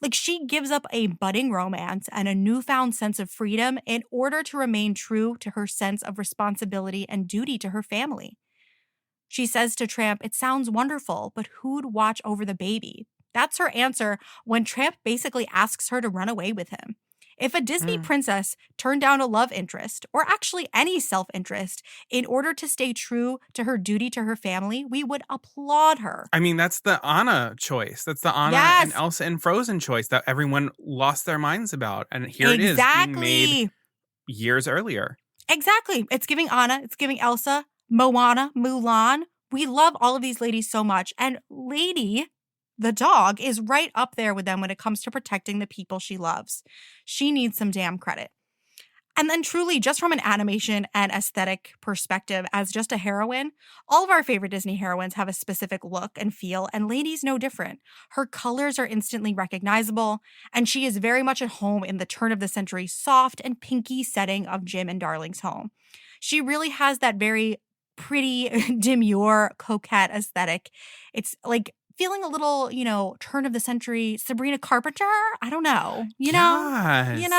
Like, she gives up a budding romance and a newfound sense of freedom in order to remain true to her sense of responsibility and duty to her family. She says to Tramp, "It sounds wonderful, but who'd watch over the baby?" That's her answer when Tramp basically asks her to run away with him. If a Disney princess turned down a love interest, or actually any self-interest, in order to stay true to her duty to her family, we would applaud her. I mean, that's the Anna choice. That's the Anna and Elsa and Frozen choice that everyone lost their minds about. And here it is being made years earlier. Exactly. It's giving Anna, it's giving Elsa, Moana, Mulan. We love all of these ladies so much. And Lady, the dog, is right up there with them when it comes to protecting the people she loves. She needs some damn credit. And then truly, just from an animation and aesthetic perspective, as just a heroine, all of our favorite Disney heroines have a specific look and feel, and Lady's no different. Her colors are instantly recognizable, and she is very much at home in the turn-of-the-century soft and pinky setting of Jim and Darling's home. She really has that very pretty, demure, coquette aesthetic. It's like feeling a little, turn-of-the-century Sabrina Carpenter? I don't know. Yes.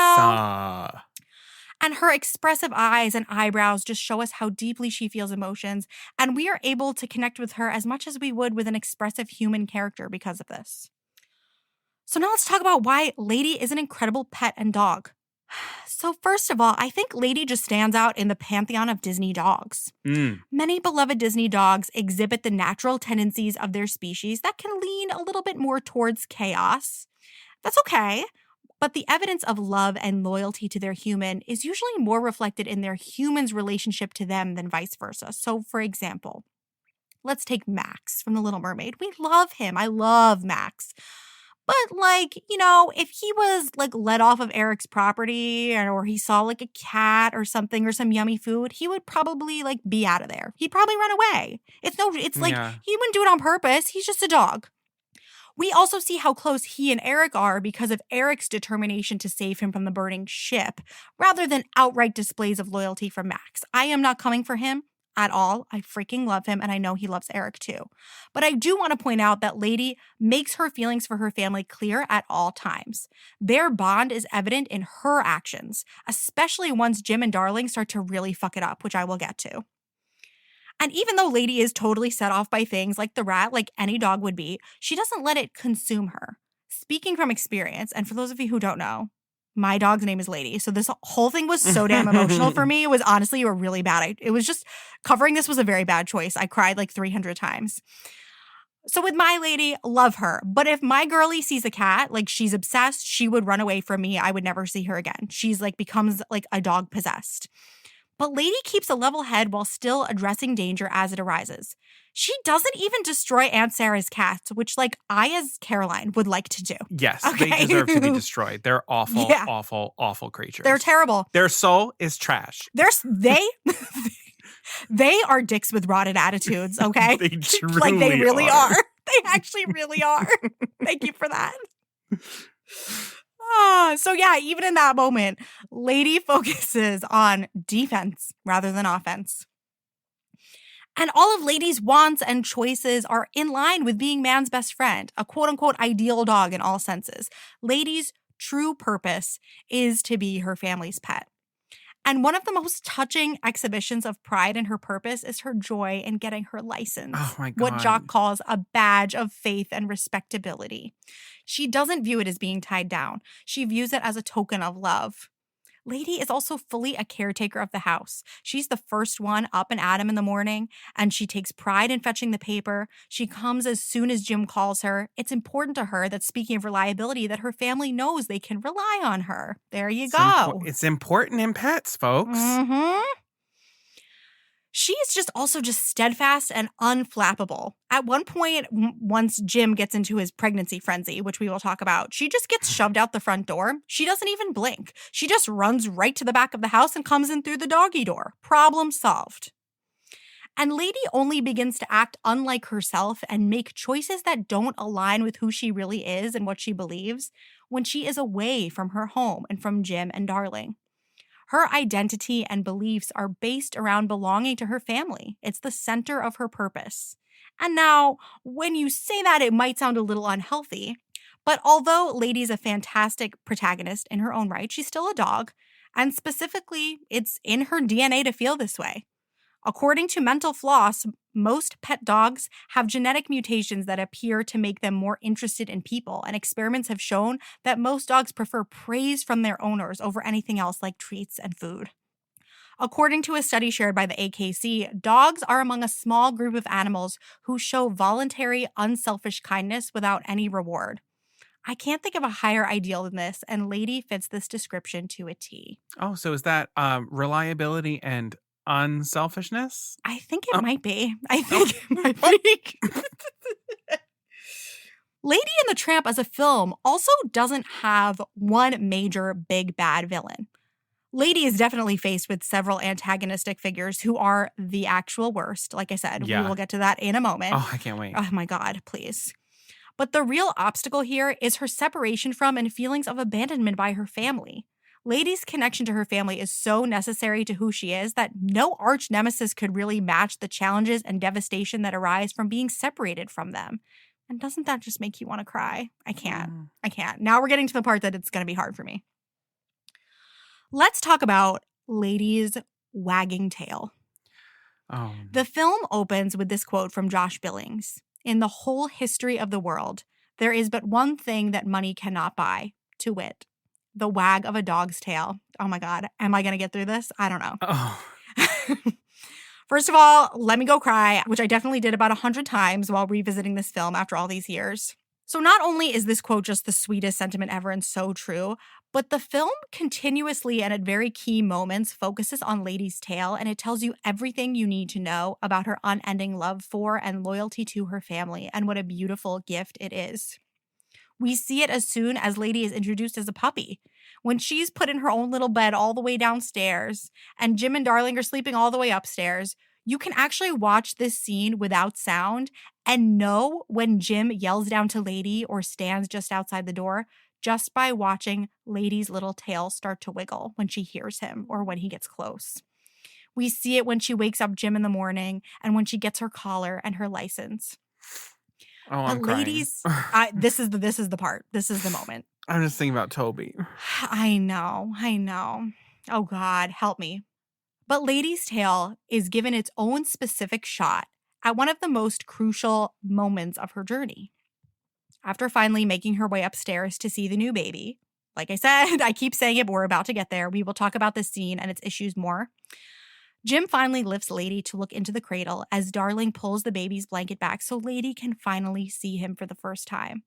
And her expressive eyes and eyebrows just show us how deeply she feels emotions, and we are able to connect with her as much as we would with an expressive human character because of this. So now let's talk about why Lady is an incredible pet and dog. So first of all, I think Lady just stands out in the pantheon of Disney dogs. Many beloved Disney dogs exhibit the natural tendencies of their species that can lean a little bit more towards chaos. That's okay. But the evidence of love and loyalty to their human is usually more reflected in their human's relationship to them than vice versa. So, for example, let's take Max from The Little Mermaid. We love him. I love Max. But, if he was, let off of Eric's property or he saw, a cat or something or some yummy food, he would probably, be out of there. He'd probably run away. He wouldn't do it on purpose. He's just a dog. We also see how close he and Eric are because of Eric's determination to save him from the burning ship, rather than outright displays of loyalty from Max. I am not coming for him at all. I freaking love him, and I know he loves Eric too. But I do want to point out that Lady makes her feelings for her family clear at all times. Their bond is evident in her actions, especially once Jim and Darling start to really fuck it up, which I will get to. And even though Lady is totally set off by things like the rat, like any dog would be, she doesn't let it consume her. Speaking from experience, and for those of you who don't know, my dog's name is Lady. So this whole thing was so damn emotional for me. It was honestly a really bad, it was just, covering this was a very bad choice. I cried 300 times. So with my Lady, love her. But if my girlie sees a cat, she's obsessed, she would run away from me. I would never see her again. She's becomes a dog possessed. But Lady keeps a level head while still addressing danger as it arises. She doesn't even destroy Aunt Sarah's cats, which, I as Caroline would like to do. Yes, okay? They deserve to be destroyed. They're awful, awful, awful creatures. They're terrible. Their soul is trash. They are dicks with rotted attitudes, okay? They truly they really are. They actually really are. Thank you for that. So yeah, even in that moment, Lady focuses on defense rather than offense. And all of Lady's wants and choices are in line with being man's best friend, a quote-unquote ideal dog in all senses. Lady's true purpose is to be her family's pet. And one of the most touching exhibitions of pride in her purpose is her joy in getting her license. Oh my God. What Jock calls a badge of faith and respectability. She doesn't view it as being tied down. She views it as a token of love. Lady is also fully a caretaker of the house. She's the first one up and at him in the morning, and she takes pride in fetching the paper. She comes as soon as Jim calls her. It's important to her that, speaking of reliability, that her family knows they can rely on her. There you go. It's important in pets, folks. Mm-hmm. She is just steadfast and unflappable. At one point, once Jim gets into his pregnancy frenzy, which we will talk about, she just gets shoved out the front door. She doesn't even blink. She just runs right to the back of the house and comes in through the doggy door. Problem solved. And Lady only begins to act unlike herself and make choices that don't align with who she really is and what she believes when she is away from her home and from Jim and Darling. Her identity and beliefs are based around belonging to her family. It's the center of her purpose. And now, when you say that, it might sound a little unhealthy, but although Lady's a fantastic protagonist in her own right, she's still a dog, and specifically, it's in her DNA to feel this way. According to Mental Floss, most pet dogs have genetic mutations that appear to make them more interested in people, and experiments have shown that most dogs prefer praise from their owners over anything else like treats and food. According to a study shared by the AKC, dogs are among a small group of animals who show voluntary, unselfish kindness without any reward. I can't think of a higher ideal than this, and Lady fits this description to a T. Oh, so is that reliability and unselfishness? I think it might be. It might be. Lady and the Tramp as a film also doesn't have one major big bad villain. Lady is definitely faced with several antagonistic figures who are the actual worst. Like I said, we will get to that in a moment. Oh, I can't wait. Oh my God, please. But the real obstacle here is her separation from and feelings of abandonment by her family. Lady's connection to her family is so necessary to who she is that no arch nemesis could really match the challenges and devastation that arise from being separated from them. And doesn't that just make you want to cry? I can't. I can't. Now we're getting to the part that it's going to be hard for me. Let's talk about Lady's wagging tail. Oh. The film opens with this quote from Josh Billings. In the whole history of the world, there is but one thing that money cannot buy, to wit, the wag of a dog's tail. Oh my God. Am I going to get through this? I don't know. Oh. First of all, let me go cry, which I definitely did about 100 times while revisiting this film after all these years. So not only is this quote just the sweetest sentiment ever and so true, but the film continuously and at very key moments focuses on Lady's tale, and it tells you everything you need to know about her unending love for and loyalty to her family, and what a beautiful gift it is. We see it as soon as Lady is introduced as a puppy, when she's put in her own little bed all the way downstairs, and Jim and Darling are sleeping all the way upstairs. You can actually watch this scene without sound and know when Jim yells down to Lady or stands just outside the door just by watching Lady's little tail start to wiggle when she hears him or when he gets close. We see it when she wakes up Jim in the morning and when she gets her collar and her license. Oh, I'm crying. Ladies, this is the part. This is the moment. I'm just thinking about Toby. I know. Oh God, help me. But Lady's tale is given its own specific shot at one of the most crucial moments of her journey. After finally making her way upstairs to see the new baby, like I said, I keep saying it, but we're about to get there. We will talk about this scene and its issues more. Jim finally lifts Lady to look into the cradle as Darling pulls the baby's blanket back so Lady can finally see him for the first time.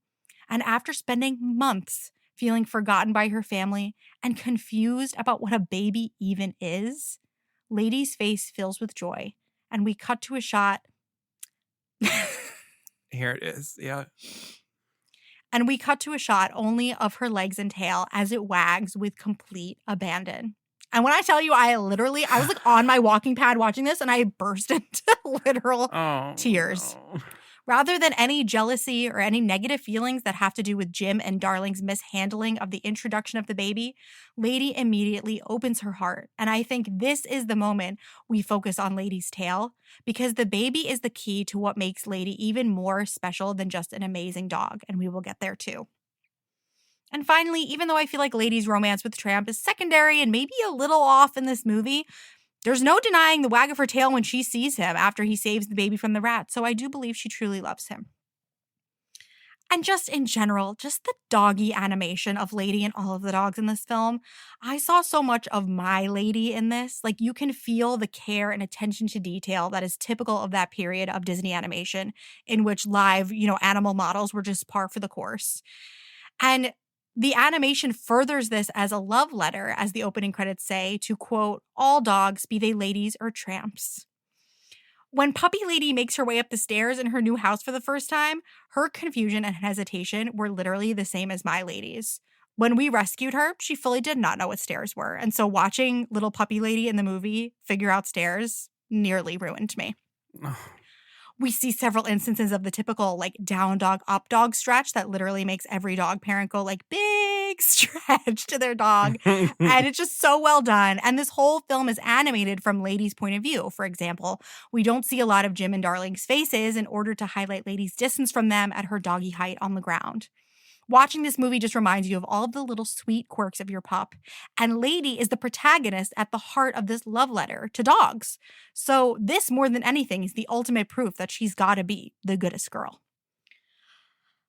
And after spending months feeling forgotten by her family and confused about what a baby even is, Lady's face fills with joy, and we cut to a shot. Here it is, yeah. And we cut to a shot only of her legs and tail as it wags with complete abandon. And when I tell you, I was like on my walking pad watching this, and I burst into literal tears. No. Rather than any jealousy or any negative feelings that have to do with Jim and Darling's mishandling of the introduction of the baby, Lady immediately opens her heart. And I think this is the moment we focus on Lady's tale, because the baby is the key to what makes Lady even more special than just an amazing dog. And we will get there too. And finally, even though I feel like Lady's romance with Tramp is secondary and maybe a little off in this movie, there's no denying the wag of her tail when she sees him after he saves the baby from the rat, so I do believe she truly loves him. And just in general, just the doggy animation of Lady and all of the dogs in this film, I saw so much of my Lady in this. Like, you can feel the care and attention to detail that is typical of that period of Disney animation in which live, animal models were just par for the course. And the animation furthers this as a love letter, as the opening credits say, to, quote, all dogs, be they ladies or tramps. When Puppy Lady makes her way up the stairs in her new house for the first time, her confusion and hesitation were literally the same as my Lady's. When we rescued her, she fully did not know what stairs were. And so watching little Puppy Lady in the movie figure out stairs nearly ruined me. We see several instances of the typical down dog, up dog stretch that literally makes every dog parent go big stretch to their dog. And it's just so well done. And this whole film is animated from Lady's point of view. For example, we don't see a lot of Jim and Darling's faces in order to highlight Lady's distance from them at her doggy height on the ground. Watching this movie just reminds you of all of the little sweet quirks of your pup. And Lady is the protagonist at the heart of this love letter to dogs. So this, more than anything, is the ultimate proof that she's got to be the goodest girl.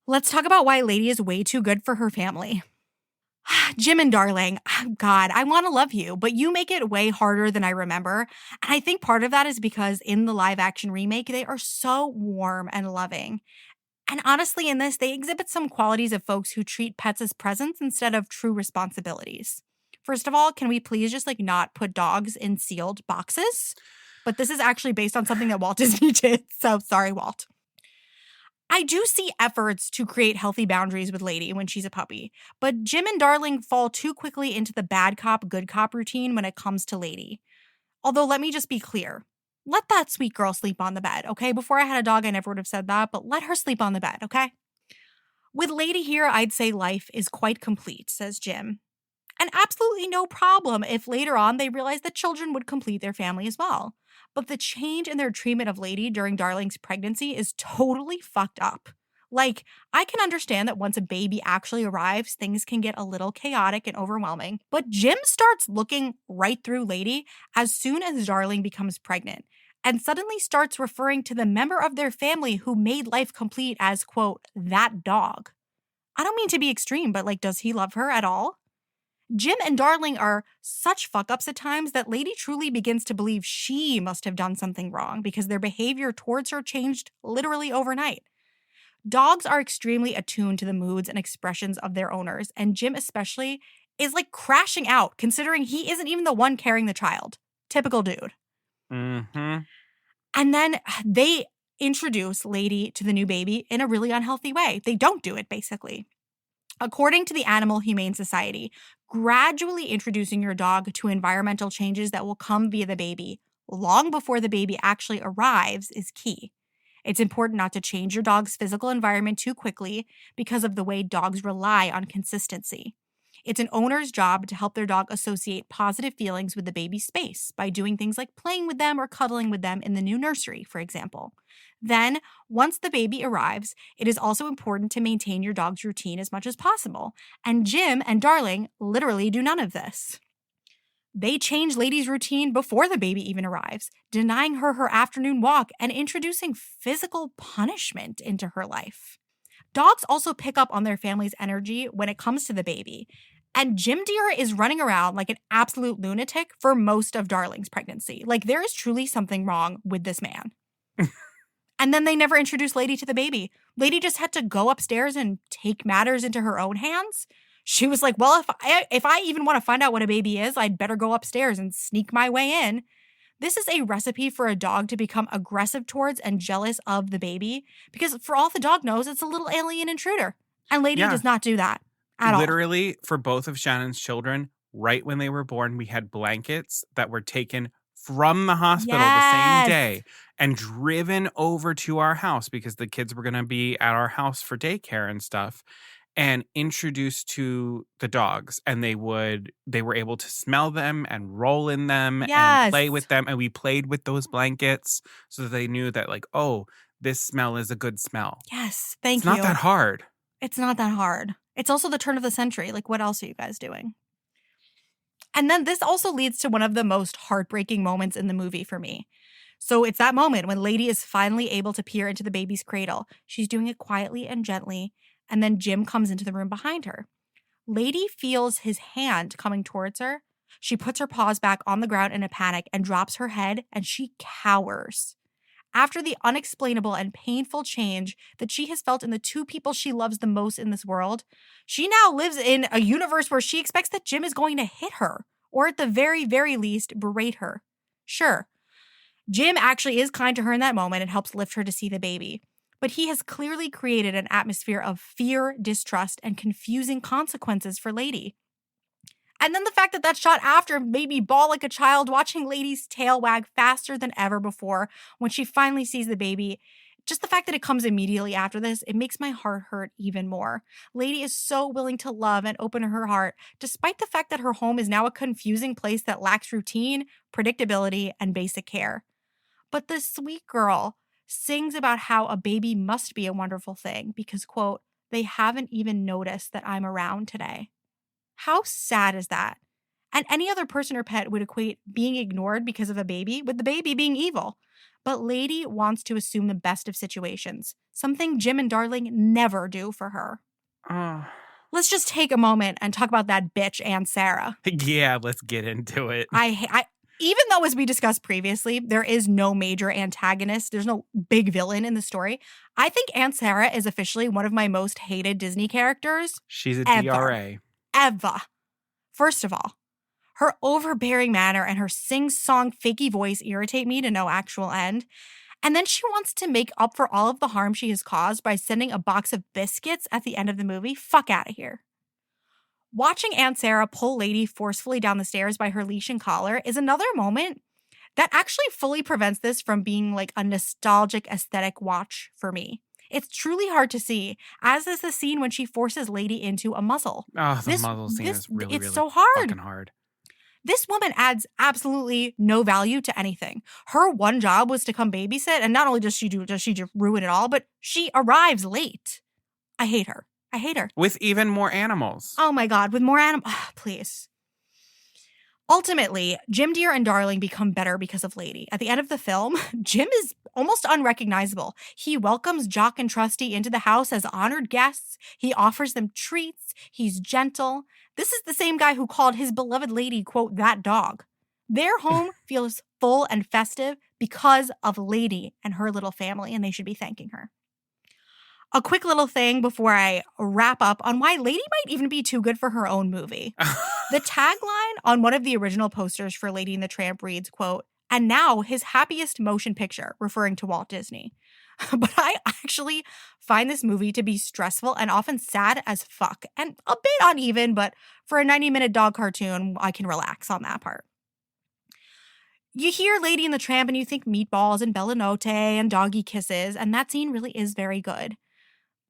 Let's talk about why Lady is way too good for her family. Jim and Darling, God, I want to love you, but you make it way harder than I remember. And I think part of that is because in the live action remake, they are so warm and loving. And honestly, in this, they exhibit some qualities of folks who treat pets as presents instead of true responsibilities. First of all, can we please just not put dogs in sealed boxes? But this is actually based on something that Walt Disney did, so sorry, Walt. I do see efforts to create healthy boundaries with Lady when she's a puppy, but Jim and Darling fall too quickly into the bad cop, good cop routine when it comes to Lady. Although, let me just be clear. Let that sweet girl sleep on the bed, okay? Before I had a dog, I never would have said that, but let her sleep on the bed, okay? With Lady here, I'd say life is quite complete, says Jim. And absolutely no problem if later on they realize that children would complete their family as well. But the change in their treatment of Lady during Darling's pregnancy is totally fucked up. Like, I can understand that once a baby actually arrives, things can get a little chaotic and overwhelming. But Jim starts looking right through Lady as soon as Darling becomes pregnant, and suddenly starts referring to the member of their family who made life complete as, quote, that dog. I don't mean to be extreme, but like, does he love her at all? Jim and Darling are such fuck-ups at times that Lady truly begins to believe she must have done something wrong because their behavior towards her changed literally overnight. Dogs are extremely attuned to the moods and expressions of their owners, and Jim especially is like crashing out considering he isn't even the one carrying the child. Typical dude. Mm-hmm. And then they introduce Lady to the new baby in a really unhealthy way. They don't do it, basically. According to the Animal Humane Society, gradually introducing your dog to environmental changes that will come via the baby long before the baby actually arrives is key. It's important not to change your dog's physical environment too quickly because of the way dogs rely on consistency. It's an owner's job to help their dog associate positive feelings with the baby's space by doing things like playing with them or cuddling with them in the new nursery, for example. Then, once the baby arrives, it is also important to maintain your dog's routine as much as possible. And Jim and Darling literally do none of this. They change Lady's routine before the baby even arrives, denying her her afternoon walk and introducing physical punishment into her life. Dogs also pick up on their family's energy when it comes to the baby. And Jim Deere is running around like an absolute lunatic for most of Darling's pregnancy. Like, there is truly something wrong with this man. And then they never introduced Lady to the baby. Lady just had to go upstairs and take matters into her own hands. She was like, well, if I even want to find out what a baby is, I'd better go upstairs and sneak my way in. This is a recipe for a dog to become aggressive towards and jealous of the baby because for all the dog knows, it's a little alien intruder. And Lady does not do that at all. Literally, for both of Shannon's children, right when they were born, we had blankets that were taken from the hospital the same day and driven over to our house because the kids were going to be at our house for daycare and stuff, and introduced to the dogs. And they were able to smell them and roll in them and play with them. And we played with those blankets so that they knew that, like, oh, this smell is a good smell. Yes, thank It's you. not that hard. It's not that hard. It's also the turn of the century. Like, what else are you guys doing? And then this also leads to one of the most heartbreaking moments in the movie for me. So it's that moment when Lady is finally able to peer into the baby's cradle. She's doing it quietly and gently, and then Jim comes into the room behind her. Lady feels his hand coming towards her. She puts her paws back on the ground in a panic and drops her head, and she cowers. After the unexplainable and painful change that she has felt in the two people she loves the most in this world, she now lives in a universe where she expects that Jim is going to hit her, or at the very, very least, berate her. Sure, Jim actually is kind to her in that moment and helps lift her to see the baby, but he has clearly created an atmosphere of fear, distrust, and confusing consequences for Lady. And then the fact that shot after made me bawl like a child watching Lady's tail wag faster than ever before when she finally sees the baby. Just the fact that it comes immediately after this, it makes my heart hurt even more. Lady is so willing to love and open her heart, despite the fact that her home is now a confusing place that lacks routine, predictability, and basic care. But this sweet girl sings about how a baby must be a wonderful thing because, quote, they haven't even noticed that I'm around today. How sad is that? And any other person or pet would equate being ignored because of a baby with the baby being evil. But Lady wants to assume the best of situations, something Jim and Darling never do for her. Let's just take a moment and talk about that bitch, Aunt Sarah. Yeah, let's get into it. Even though, as we discussed previously, there is no major antagonist, there's no big villain in the story, I think Aunt Sarah is officially one of my most hated Disney characters. She's a DRA. Ever. First of all, her overbearing manner and her sing-song fakey voice irritate me to no actual end. And then she wants to make up for all of the harm she has caused by sending a box of biscuits at the end of the movie. Fuck out of here. Watching Aunt Sarah pull Lady forcefully down the stairs by her leash and collar is another moment that actually fully prevents this from being like a nostalgic aesthetic watch for me. It's truly hard to see, as is the scene when she forces Lady into a muzzle. Oh, the muzzle scene is really, it's really so hard. fucking hard. This woman adds absolutely no value to anything. Her one job was to come babysit, and not only does she just ruin it all, but she arrives late. I hate her. I hate her. With even more animals. Oh my God, with more animals. Please. Ultimately, Jim Dear and Darling become better because of Lady. At the end of the film, Jim is almost unrecognizable. He welcomes Jock and Trusty into the house as honored guests. He offers them treats. He's gentle. This is the same guy who called his beloved Lady, quote, that dog. Their home feels full and festive because of Lady and her little family, and they should be thanking her. A quick little thing before I wrap up on why Lady might even be too good for her own movie. The tagline on one of the original posters for Lady and the Tramp reads, quote, and now his happiest motion picture, referring to Walt Disney. But I actually find this movie to be stressful and often sad as fuck, and a bit uneven, but for a 90-minute dog cartoon, I can relax on that part. You hear Lady and the Tramp and you think meatballs and Bellinote and doggy kisses, and that scene really is very good.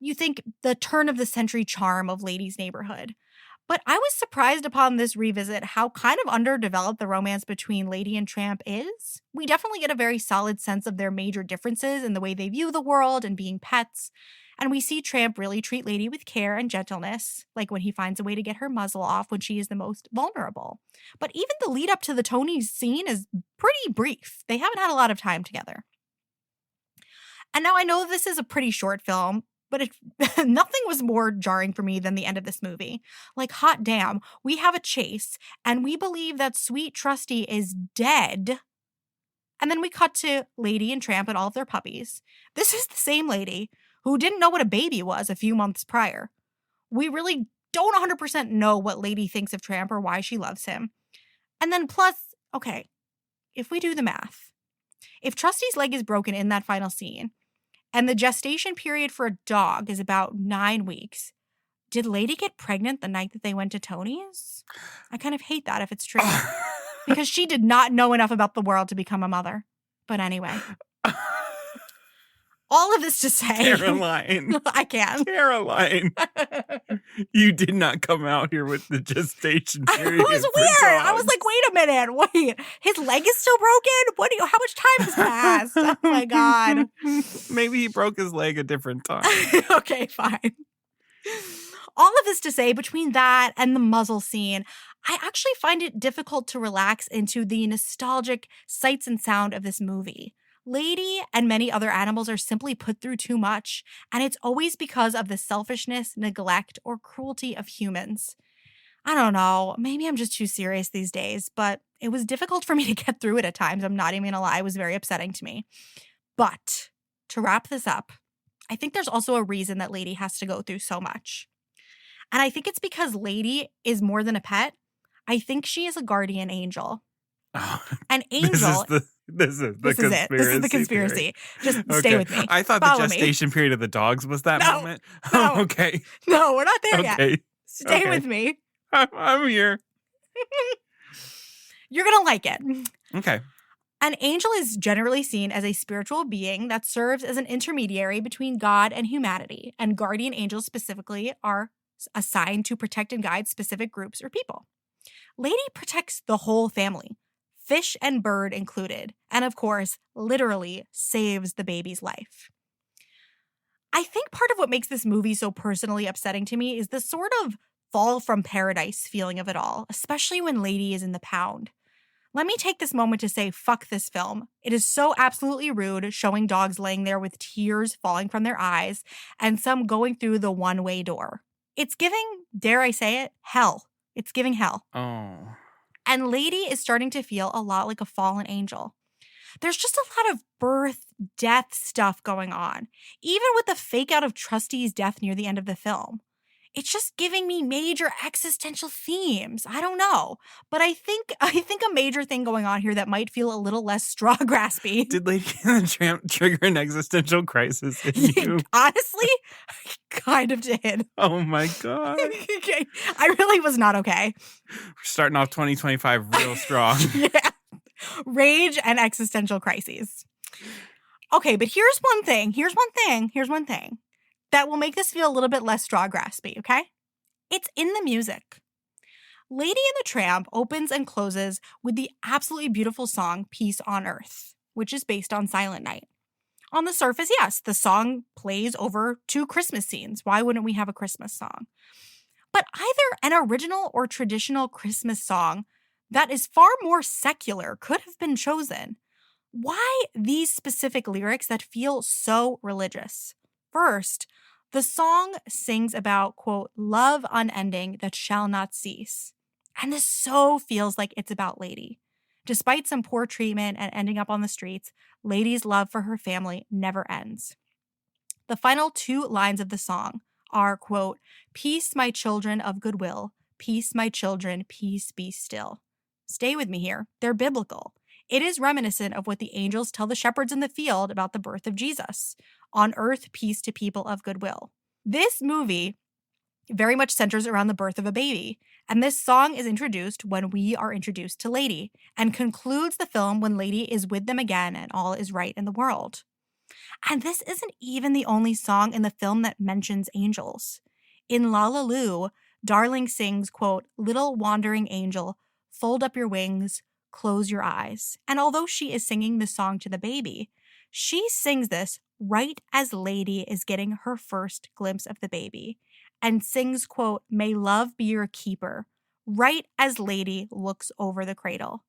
You think the turn-of-the-century charm of Lady's neighborhood. But I was surprised upon this revisit how kind of underdeveloped the romance between Lady and Tramp is. We definitely get a very solid sense of their major differences in the way they view the world and being pets. And we see Tramp really treat Lady with care and gentleness, like when he finds a way to get her muzzle off when she is the most vulnerable. But even the lead up to the Tony's scene is pretty brief. They haven't had a lot of time together. And now I know this is a pretty short film, but nothing was more jarring for me than the end of this movie. Like, hot damn, we have a chase, and we believe that sweet Trusty is dead. And then we cut to Lady and Tramp and all of their puppies. This is the same Lady who didn't know what a baby was a few months prior. We really don't 100% know what Lady thinks of Tramp or why she loves him. And then plus, okay, if we do the math, if Trusty's leg is broken in that final scene, and the gestation period for a dog is about 9 weeks, did Lady get pregnant the night that they went to Tony's? I kind of hate that if it's true. Because she did not know enough about the world to become a mother. But anyway. All of this to say. Caroline. I can. Caroline. You did not come out here with the gestation period. It was weird. I was like, wait a minute. Wait. His leg is still broken? How much time has passed? Oh my God. Maybe he broke his leg a different time. Okay, fine. All of this to say, between that and the muzzle scene, I actually find it difficult to relax into the nostalgic sights and sound of this movie. Lady and many other animals are simply put through too much, and it's always because of the selfishness, neglect, or cruelty of humans. I don't know, maybe I'm just too serious these days, but it was difficult for me to get through it at times. I'm not even gonna lie, it was very upsetting to me. But to wrap this up, I think there's also a reason that Lady has to go through so much. And I think it's because Lady is more than a pet. I think she is a guardian angel. Oh, An angel. This is the conspiracy. Just stay with me. I thought Follow the gestation period of the dogs was that moment. No. Oh, okay. No, we're not there Okay. yet. Stay with me. I'm here. You're going to like it. Okay. An angel is generally seen as a spiritual being that serves as an intermediary between God and humanity, and guardian angels specifically are assigned to protect and guide specific groups or people. Lady protects the whole family, fish and bird included, and of course, literally saves the baby's life. I think part of what makes this movie so personally upsetting to me is the sort of fall from paradise feeling of it all, especially when Lady is in the pound. Let me take this moment to say, fuck this film. It is so absolutely rude showing dogs laying there with tears falling from their eyes and some going through the one-way door. It's giving, dare I say it, hell. It's giving hell. Oh. And Lady is starting to feel a lot like a fallen angel. There's just a lot of birth, death stuff going on, even with the fake out of Trusty's death near the end of the film. it's just giving me major existential themes. I don't know. But I think a major thing going on here that might feel a little less straw graspy. Did Lady and the Tramp trigger an existential crisis in you? Honestly, kind of did. Oh my God. I really was not okay. We're starting off 2025 real strong. Yeah. Rage and existential crises. Okay, but here's one thing that will make this feel a little bit less straw graspy, okay? It's in the music. Lady and the Tramp opens and closes with the absolutely beautiful song Peace on Earth, which is based on Silent Night. On the surface, yes, the song plays over 2 Christmas scenes. Why wouldn't we have a Christmas song? But either an original or traditional Christmas song that is far more secular could have been chosen. Why these specific lyrics that feel so religious? First, the song sings about, quote, love unending that shall not cease. And this so feels like it's about Lady. Despite some poor treatment and ending up on the streets, Lady's love for her family never ends. The final 2 lines of the song are, quote, peace, my children of goodwill. Peace, my children, peace be still. Stay with me here. They're biblical. It is reminiscent of what the angels tell the shepherds in the field about the birth of Jesus. On earth, peace to people of goodwill. This movie very much centers around the birth of a baby, and this song is introduced when we are introduced to Lady, and concludes the film when Lady is with them again and all is right in the world. And this isn't even the only song in the film that mentions angels. In La La Lu, Darling sings, quote, little wandering angel, fold up your wings, close your eyes. And although she is singing the song to the baby, she sings this right as Lady is getting her first glimpse of the baby, and sings, quote, may love be your keeper, right as Lady looks over the cradle.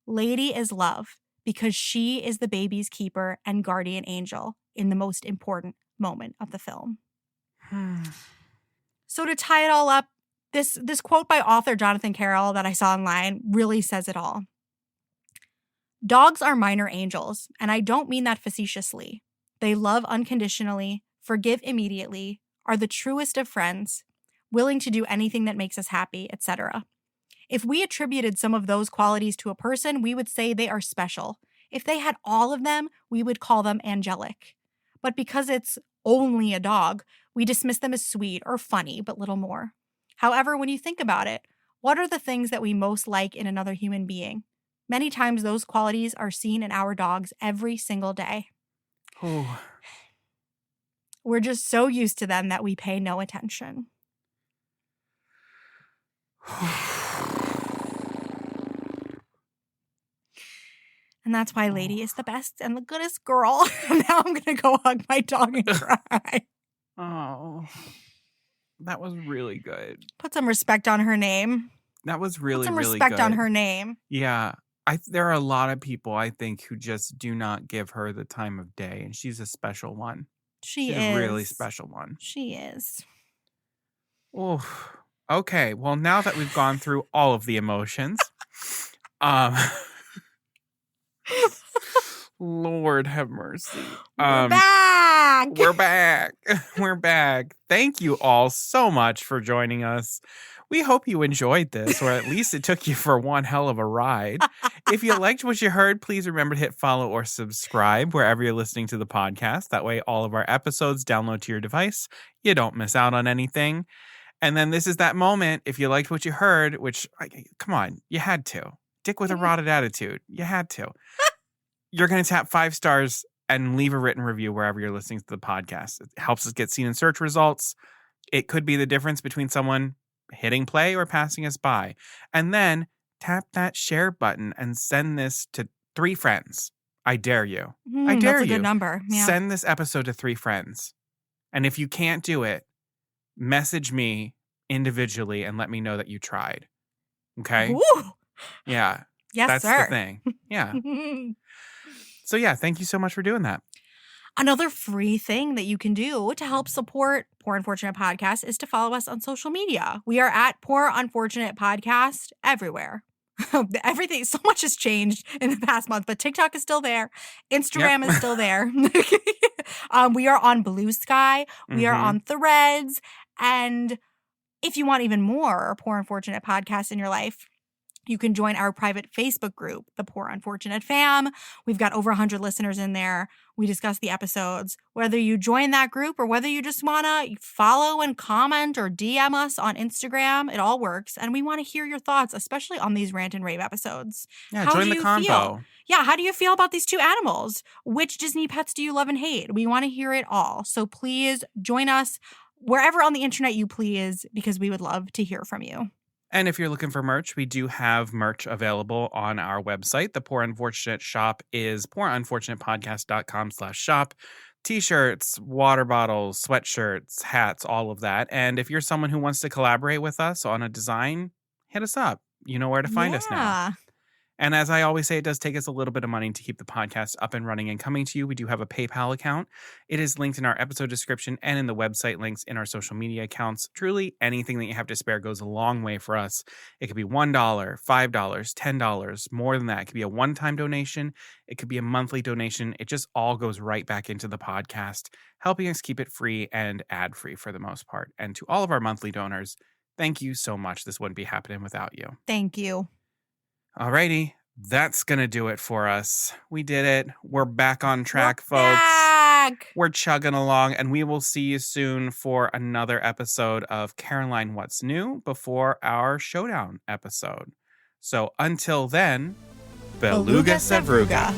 Lady is love because she is the baby's keeper and guardian angel in the most important moment of the film. So to tie it all up, this quote by author Jonathan Carroll that I saw online really says it all. Dogs are minor angels, and I don't mean that facetiously. They love unconditionally, forgive immediately, are the truest of friends, willing to do anything that makes us happy, etc. If we attributed some of those qualities to a person, we would say they are special. If they had all of them, we would call them angelic. But because it's only a dog, we dismiss them as sweet or funny, but little more. However, when you think about it, what are the things that we most like in another human being? Many times those qualities are seen in our dogs every single day. Oh. We're just so used to them that we pay no attention. And that's why Lady is the best and the goodest girl. And now I'm going to go hug my dog and cry. Oh, that was really good. Put some respect on her name. That was really, Put some really respect good. on her name. Yeah. There are a lot of people, I think, who just do not give her the time of day. And she's a special one. She's a really special one. She is. Oh, okay. Well, now that we've gone through all of the emotions, Lord have mercy. We're back. We're back. We're back. Thank you all so much for joining us. We hope you enjoyed this, or at least it took you for one hell of a ride. If you liked what you heard, please remember to hit follow or subscribe wherever you're listening to the podcast. That way, all of our episodes download to your device. You don't miss out on anything. And then this is that moment. If you liked what you heard, which, come on, you had to. Dick with a rotted attitude. You had to. You're going to tap 5 stars and leave a written review wherever you're listening to the podcast. It helps us get seen in search results. It could be the difference between someone hitting play or passing us by. And then tap that share button and send this to 3 friends. I dare you. I dare you. That's a good number. Yeah. Send this episode to 3 friends. And if you can't do it, message me individually and let me know that you tried. Okay? Ooh. Yeah. Yes, That's sir. the thing. Yeah. So yeah, thank you so much for doing that. Another free thing that you can do to help support Poor Unfortunate Podcast is to follow us on social media. We are at Poor Unfortunate Podcast everywhere. Everything, so much has changed in the past month, but TikTok is still there. Instagram is still there. We are on Blue Sky. We are on Threads. And If you want even more Poor Unfortunate podcasts in your life, you can join our private Facebook group, the Poor Unfortunate Fam. We've got over 100 listeners in there. We discuss the episodes. Whether you join that group or whether you just want to follow and comment or DM us on Instagram, it all works. And we want to hear your thoughts, especially on these rant and rave episodes. Yeah, How join do the you convo. feel? Yeah, how do you feel about these two animals? Which Disney pets do you love and hate? We want to hear it all. So please join us wherever on the internet you please, because we would love to hear from you. And if you're looking for merch, we do have merch available on our website. The Poor Unfortunate shop is poorunfortunatepodcast.com/shop. T-shirts, water bottles, sweatshirts, hats, all of that. And if you're someone who wants to collaborate with us on a design, hit us up. You know where to find us now. And as I always say, it does take us a little bit of money to keep the podcast up and running and coming to you. We do have a PayPal account. It is linked in our episode description and in the website links in our social media accounts. Truly, anything that you have to spare goes a long way for us. It could be $1, $5, $10, more than that. It could be a one-time donation. It could be a monthly donation. It just all goes right back into the podcast, helping us keep it free and ad-free for the most part. And to all of our monthly donors, thank you so much. This wouldn't be happening without you. Thank you. Alrighty, that's going to do it for us. We did it. We're back on track, folks. Back. We're chugging along, and we will see you soon for another episode of Caroline What's New before our showdown episode. So until then, Beluga Sevruga.